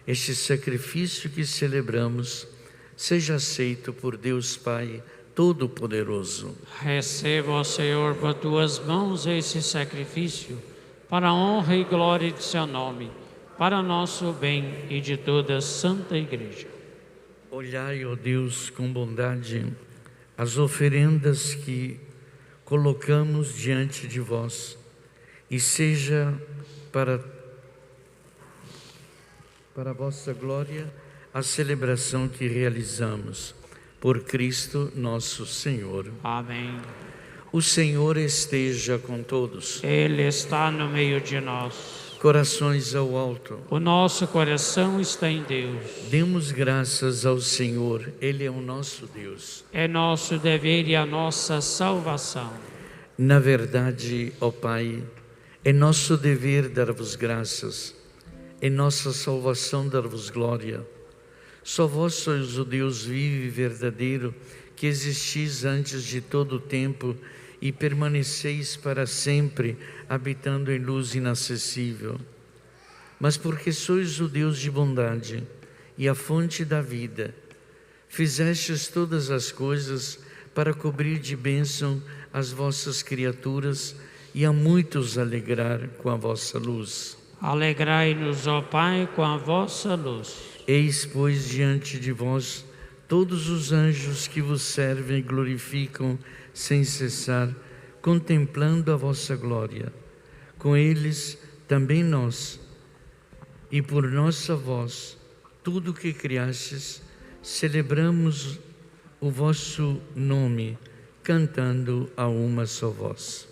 este sacrifício que celebramos, seja aceito por Deus Pai Todo-Poderoso. Receba, ó Senhor, por tuas mãos esse sacrifício, para a honra e glória de seu nome, para nosso bem e de toda a Santa Igreja. Olhai, ó Deus, com bondade as oferendas que colocamos diante de vós, e seja para a vossa glória a celebração que realizamos. Por Cristo nosso Senhor. Amém. O Senhor esteja com todos. Ele está no meio de nós. corações ao alto. O nosso coração está em Deus. Demos graças ao Senhor, Ele é o nosso Deus. É nosso dever e a nossa salvação. Na verdade, ó Pai, é nosso dever dar-vos graças, é nossa salvação dar-vos glória. Só vós sois o Deus vivo e verdadeiro, que existis antes de todo o tempo e permaneceis para sempre, habitando em luz inacessível. Mas porque sois o Deus de bondade e a fonte da vida, fizestes todas as coisas para cobrir de bênção as vossas criaturas e a muitos alegrar com a vossa luz. Alegrai-nos, ó Pai, com a vossa luz. Eis, pois, diante de vós todos os anjos que vos servem e glorificam sem cessar, contemplando a vossa glória. Com eles também nós, e por nossa voz, tudo o que criastes, celebramos o vosso nome, cantando a uma só voz.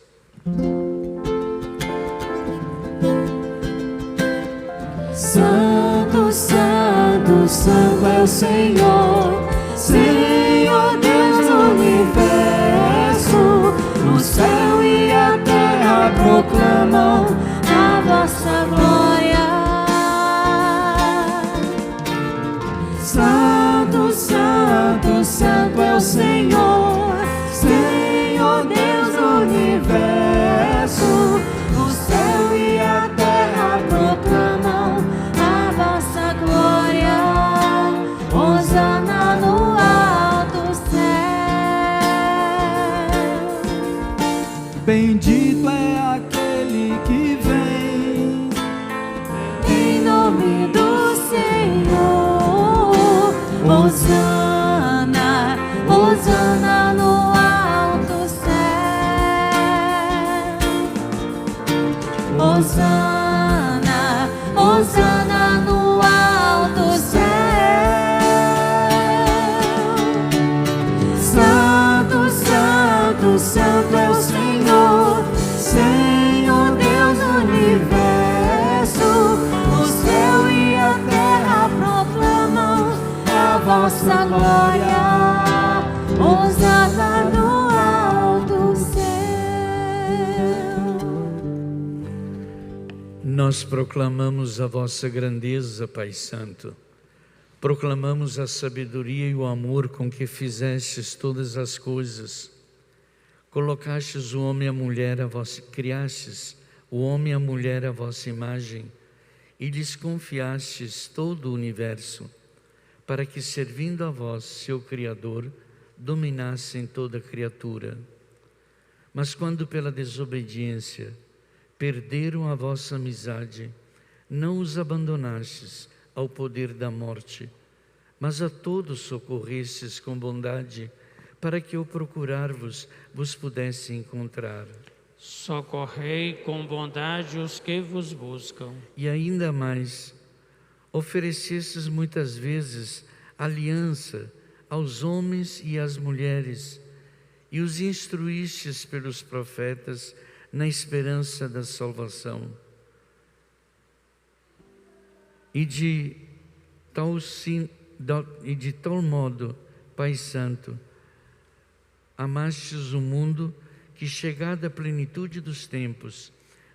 Santo, Santo, Santo é o Senhor, Senhor Deus do universo. O céu e a terra proclamam a vossa glória. Santo, Santo, Santo é o Senhor, Senhor Deus do universo. O céu e a terra proclamam a vossa glória. Hosana no alto céu. Bendito é aquele que vem Em nome do Senhor. Hosana, Hosana no alto céu. Hosana, Hosana no alto céu. Santo, Santo, Santo é o Senhor, Senhor Deus do universo. O céu e a terra proclamam a vossa glória. Hosana no alto céu. Nós proclamamos a vossa grandeza, Pai Santo. Proclamamos a sabedoria e o amor com que fizestes todas as coisas. Colocastes o homem e a mulher a vossa, criastes o homem e a mulher à vossa imagem e lhes confiastes todo o universo, para que, servindo a vós, seu Criador, dominassem toda criatura. Mas quando pela desobediência perderam a vossa amizade, não os abandonastes ao poder da morte, mas a todos socorrestes com bondade, para que ao procurar-vos, vos pudesse encontrar. Socorrei com bondade os que vos buscam. E ainda mais, oferecestes muitas vezes aliança aos homens e às mulheres, e os instruístes pelos profetas na esperança da salvação. E de tal modo, Pai Santo, amastes o mundo, que, chegada a plenitude dos tempos,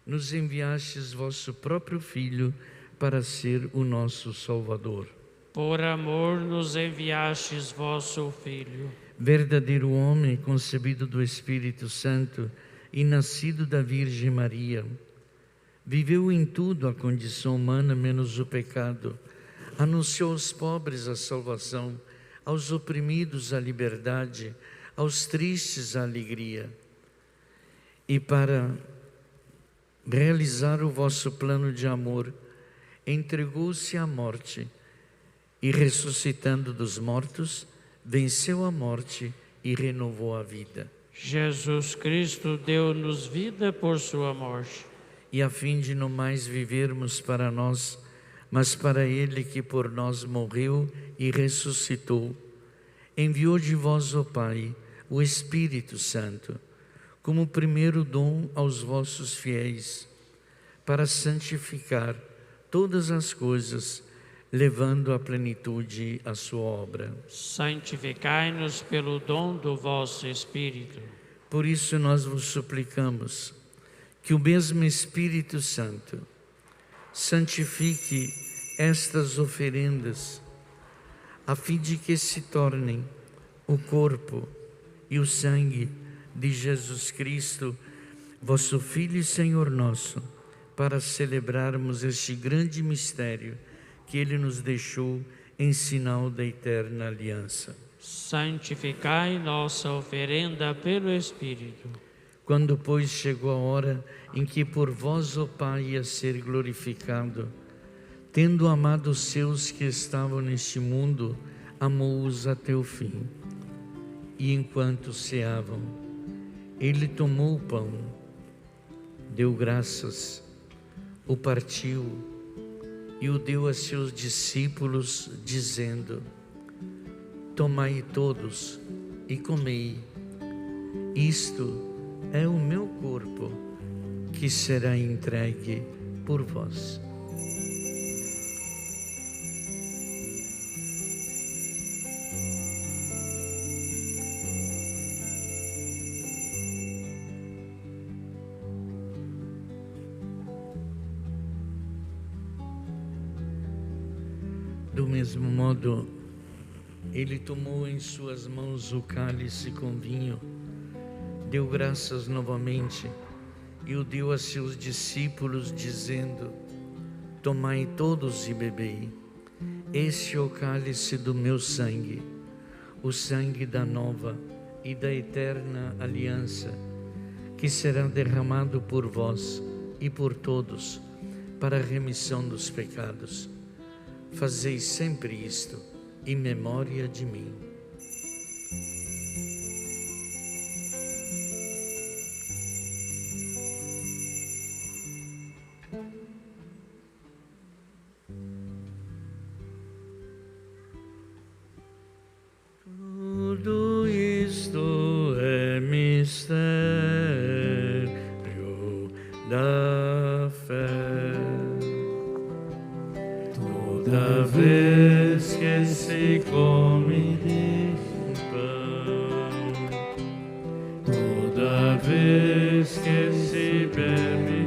nos enviastes vosso próprio Filho para ser o nosso Salvador. Por amor nos enviastes vosso Filho. Verdadeiro homem, concebido do Espírito Santo e nascido da Virgem Maria, viveu em tudo a condição humana menos o pecado, anunciou aos pobres a salvação, aos oprimidos a liberdade, aos tristes a alegria. E para realizar o vosso plano de amor, entregou-se à morte e, ressuscitando dos mortos, venceu a morte e renovou a vida. Jesus Cristo deu-nos vida por sua morte. E a fim de não mais vivermos para nós, mas para Ele que por nós morreu e ressuscitou, enviou de vós, ó Pai, o Espírito Santo, como primeiro dom aos vossos fiéis, para santificar todas as coisas, levando à plenitude a sua obra. Santificai-nos pelo dom do vosso Espírito. Por isso nós vos suplicamos que o mesmo Espírito Santo santifique estas oferendas, a fim de que se tornem o corpo e o sangue de Jesus Cristo, vosso Filho e Senhor nosso, para celebrarmos este grande mistério que Ele nos deixou em sinal da eterna aliança. Santificai nossa oferenda pelo Espírito. Quando, pois, chegou a hora em que por vós, ó Pai, ia ser glorificado, tendo amado os seus que estavam neste mundo, amou-os até o fim. E enquanto ceavam, Ele tomou o pão, deu graças, o partiu e o deu a seus discípulos, dizendo: tomai todos e comei, isto é o meu corpo, que será entregue por vós. Do mesmo modo, Ele tomou em suas mãos o cálice com vinho, deu graças novamente e o deu a seus discípulos, dizendo: tomai todos e bebei, este é o cálice do meu sangue, o sangue da nova e da eterna aliança, que será derramado por vós e por todos para a remissão dos pecados. Fazei sempre isto em memória de mim. Tudo isto é mistério da fé. Toda vez que se come deste pão, toda vez que se bebe,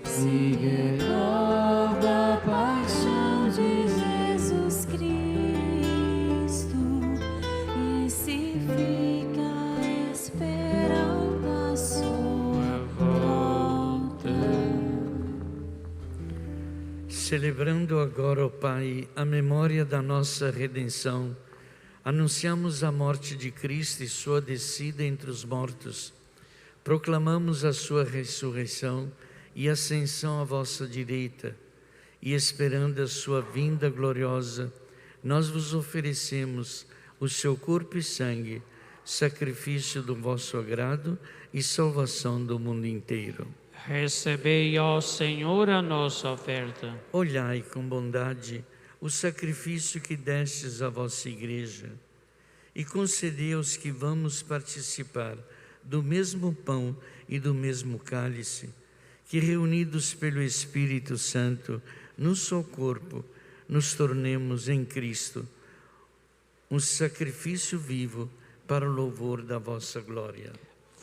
se recorda a paixão de Jesus Cristo e se fica esperando a sua volta. Celebrando agora, ó Pai, a memória da nossa redenção, anunciamos a morte de Cristo e sua descida entre os mortos. Proclamamos a sua ressurreição e ascensão à vossa direita, e esperando a sua vinda gloriosa, nós vos oferecemos o seu corpo e sangue, sacrifício do vosso agrado e salvação do mundo inteiro. Recebei, ó Senhor, a nossa oferta. Olhai com bondade o sacrifício que destes à vossa igreja, e concedei aos que vamos participar do mesmo pão e do mesmo cálice, que reunidos pelo Espírito Santo no só corpo, nos tornemos em Cristo um sacrifício vivo para o louvor da vossa glória.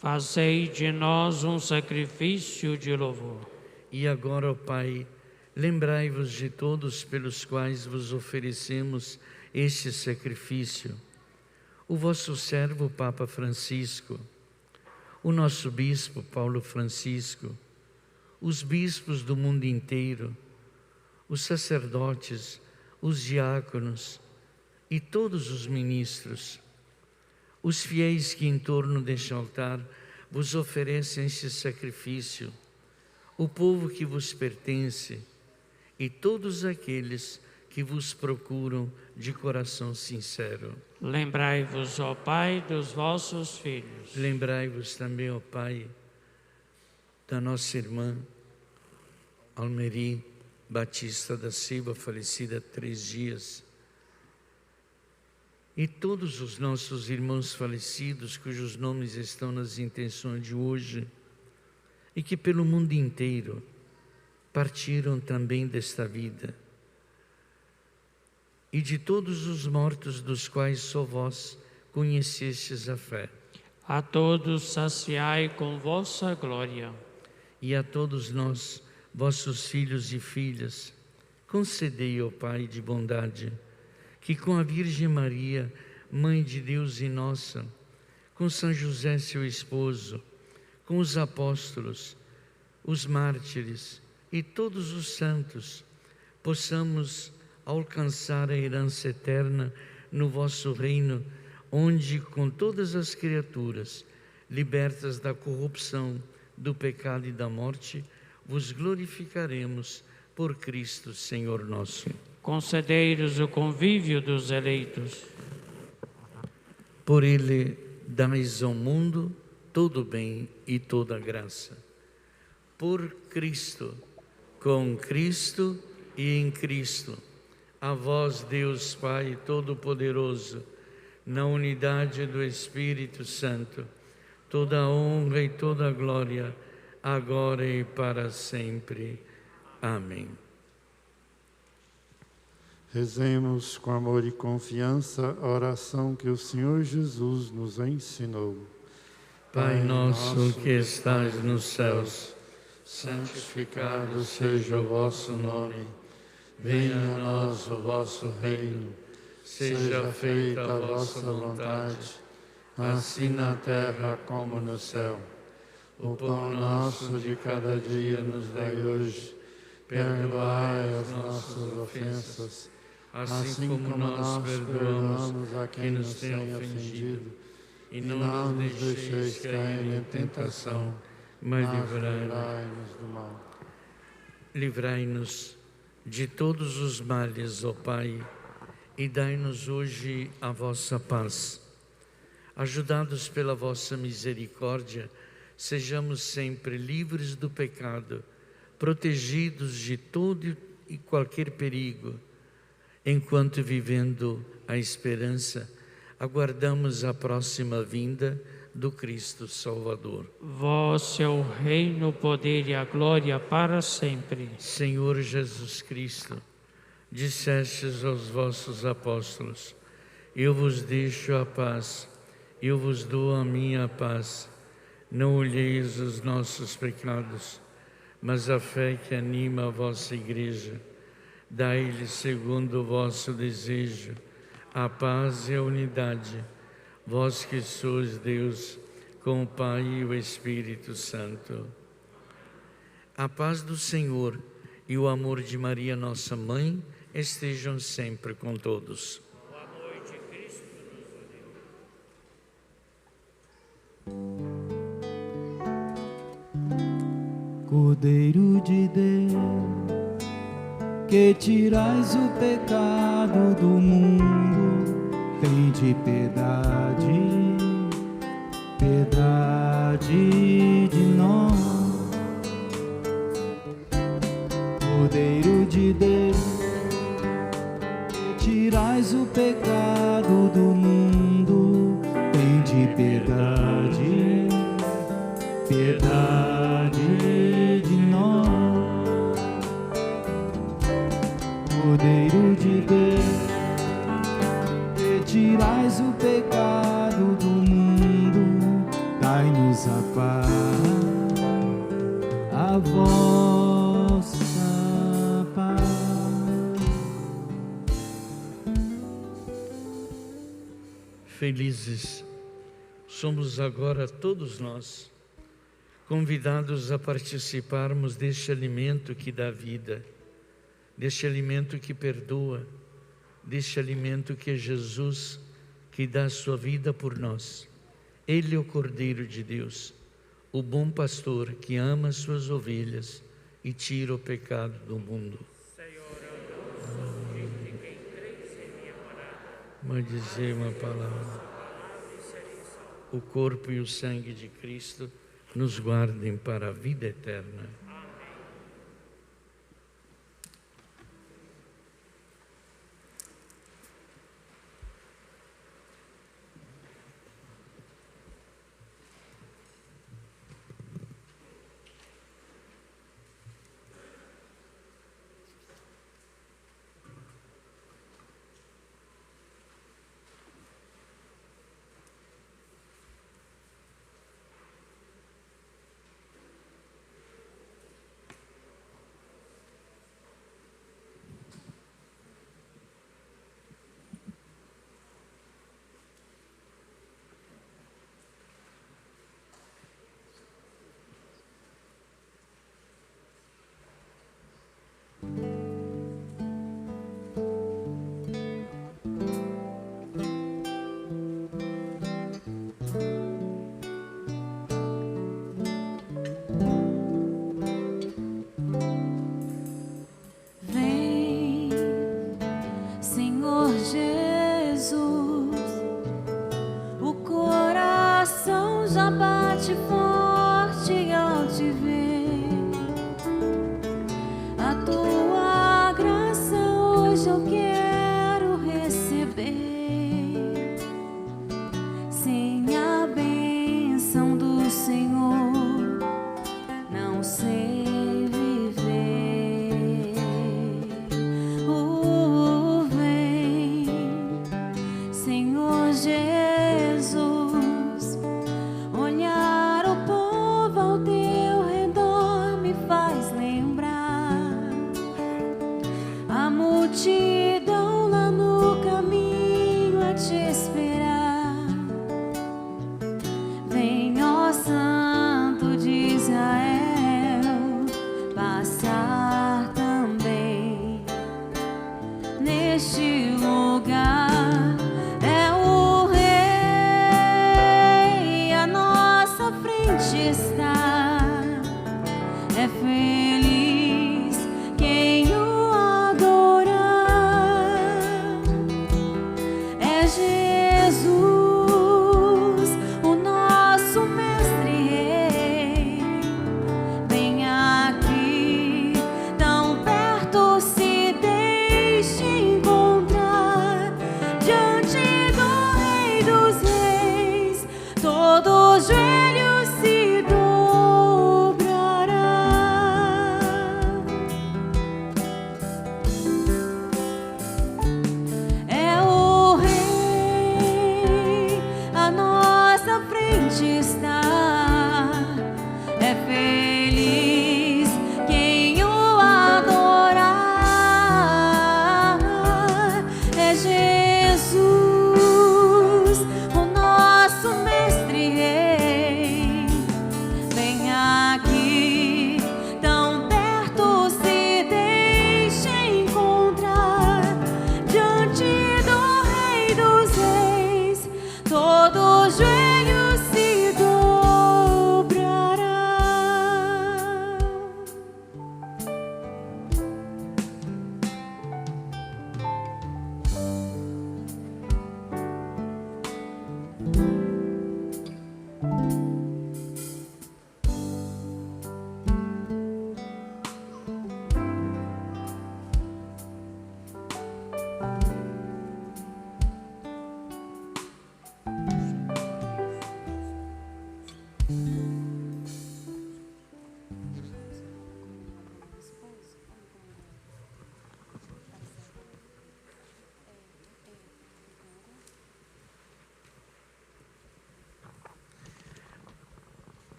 Fazei de nós um sacrifício de louvor. E agora, ó Pai, lembrai-vos de todos pelos quais vos oferecemos este sacrifício: o vosso servo Papa Francisco, o nosso bispo Paulo Francisco, os bispos do mundo inteiro, os sacerdotes, os diáconos e todos os ministros, os fiéis que em torno deste altar vos oferecem este sacrifício, o povo que vos pertence e todos aqueles que vos procuram de coração sincero. Lembrai-vos, ó Pai, dos vossos filhos. Lembrai-vos também, ó Pai, da nossa irmã Almeri Batista da Silva, falecida há 3 dias. e todos os nossos irmãos falecidos, cujos nomes estão nas intenções de hoje, e que pelo mundo inteiro partiram também desta vida, e de todos os mortos dos quais só vós conhecestes a fé. A todos saciai com vossa glória. E a todos nós, vossos filhos e filhas, concedei, ó Pai de bondade, que com a Virgem Maria, Mãe de Deus e nossa, com São José, seu esposo, com os apóstolos, os mártires e todos os santos, possamos alcançar a herança eterna no vosso reino, onde com todas as criaturas, libertas da corrupção, do pecado e da morte, vos glorificaremos por Cristo, Senhor nosso. Concedei-nos o convívio dos eleitos. Por Ele dais ao mundo todo o bem e toda a graça. Por Cristo, com Cristo e em Cristo, a vós, Deus Pai Todo-Poderoso, na unidade do Espírito Santo, toda a honra e toda a glória, agora e para sempre. Amém. Rezemos com amor e confiança a oração que o Senhor Jesus nos ensinou. Pai nosso que estais nos céus, santificado seja o vosso nome. Venha a nós o vosso reino. Seja feita a vossa vontade, assim na terra como no céu. O pão nosso de cada dia nos dai hoje. Perdoai as nossas ofensas, assim como nós perdoamos a quem nos tem ofendido. E não nos deixeis cair em tentação, mas livrai-nos do mal. Livrai-nos de todos os males, ó Pai, e dai-nos hoje a vossa paz. Ajudados pela vossa misericórdia, sejamos sempre livres do pecado, protegidos de todo e qualquer perigo, enquanto vivendo a esperança, aguardamos a próxima vinda do Cristo Salvador. Vós é o reino, o poder e a glória para sempre. Senhor Jesus Cristo, dissestes aos vossos apóstolos: eu vos deixo a paz, eu vos dou a minha paz. Não olheis os nossos pecados, mas a fé que anima a vossa igreja. Dai-lhe, segundo o vosso desejo, a paz e a unidade, vós que sois Deus, com o Pai e o Espírito Santo. A paz do Senhor e o amor de Maria, nossa Mãe, estejam sempre com todos. O amor de Cristo nos uniu. Cordeiro de Deus, que tirais o pecado do mundo, tende piedade, piedade de nós. Cordeiro de Deus, que tirais o pecado do mundo, tende piedade, piedade de nós. Cordeiro de Deus, que tirais o pecado do mundo, dai-nos a paz, a vossa paz. Felizes somos agora todos nós, convidados a participarmos deste alimento que dá vida, deste alimento que perdoa, deste alimento que é Jesus, que dá a sua vida por nós. Ele é o Cordeiro de Deus, o bom pastor que ama as suas ovelhas e tira o pecado do mundo. Mas dizer uma palavra. O corpo e o sangue de Cristo nos guardem para a vida eterna. multidão lá no caminho a te esperar. Vem, ó Santo de Israel, passar também neste lugar. É o Rei, à nossa frente está. É feliz quem o adorar. É Jesus, o nosso mestre rei. Vem aqui, tão perto, se deixe encontrar. Diante do Rei dos Reis, todo joelho se dobrará. É o Rei, à nossa frente está. É feliz quem o adorar. É Jesus, o nosso mestre rei. Vem aqui, tão perto, se deixe encontrar. Diante do Rei dos Reis, todo joelho se dobrará.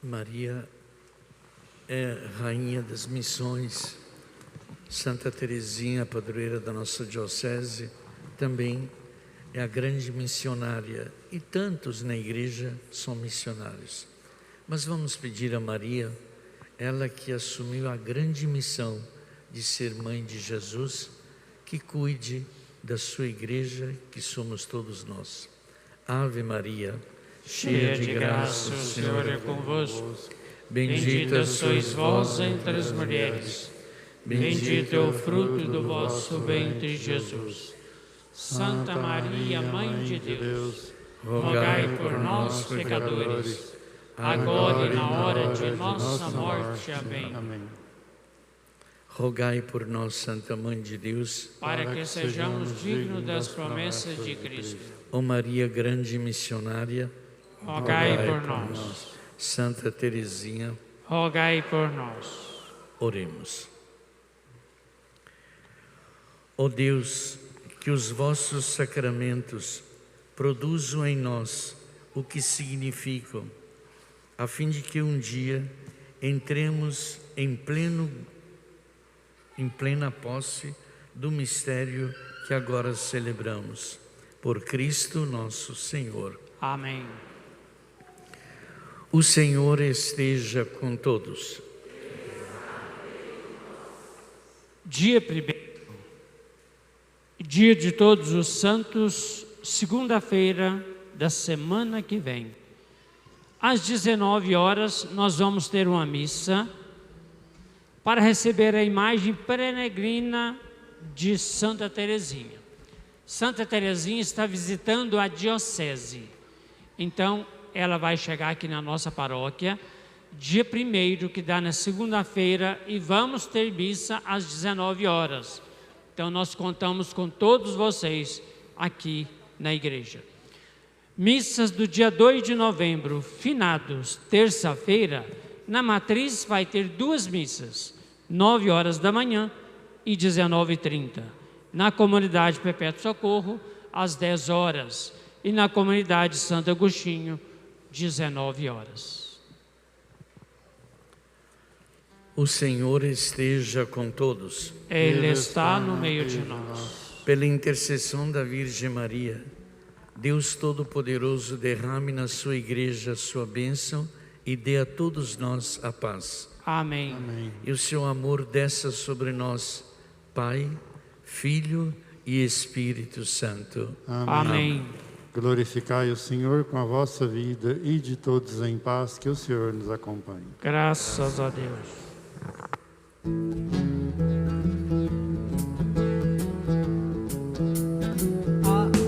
Maria é rainha das missões. Santa Teresinha, padroeira da nossa diocese, também é a grande missionária, e tantos na igreja são missionários. Mas vamos pedir a Maria, ela que assumiu a grande missão de ser mãe de Jesus, que cuide da sua igreja, que somos todos nós. Ave Maria, cheia de graça, o Senhor é convosco. Bendita sois vós entre as mulheres. Bendito é o fruto do vosso ventre, Jesus. Santa Maria, Mãe de Deus, rogai por nós, pecadores, agora e na hora de nossa morte. Amém. Rogai por nós, Santa Mãe de Deus, Para que sejamos dignos das promessas de Cristo. ó Maria, grande missionária, Rogai por nós. Santa Teresinha, Rogai por nós. oremos. Ó Deus, que os vossos sacramentos produzam em nós o que significam, a fim de que um dia entremos em plena posse do mistério que agora celebramos. Por Cristo nosso Senhor. Amém. O Senhor esteja com todos. Dia 1º, dia de todos os santos, segunda-feira da semana que vem. Às 19 horas, nós vamos ter uma missa para receber a imagem peregrina de Santa Teresinha. Santa Teresinha está visitando a diocese, então ela vai chegar aqui na nossa paróquia dia 1º, que dá na segunda-feira, e vamos ter missa às 19 horas. Então nós contamos com todos vocês aqui na igreja. Missas do dia 2 de novembro, finados, terça-feira, na matriz vai ter 2 missas, 9 horas da manhã e 19h30. Na comunidade Perpétuo Socorro, às 10 horas. E na comunidade Santo Agostinho, 19 horas. O Senhor esteja com todos. Ele está no meio de nós. Pela intercessão da Virgem Maria, Deus Todo-Poderoso derrame na sua igreja a sua bênção e dê a todos nós a paz. Amém. E o seu amor desça sobre nós, Pai, Filho e Espírito Santo. Amém. Glorificai o Senhor com a vossa vida e de todos em paz, que o Senhor nos acompanhe. Graças a Deus.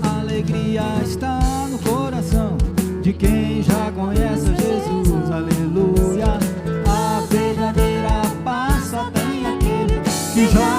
A alegria está no coração de quem já conhece Jesus, aleluia. A verdadeira paz só tem aquele que já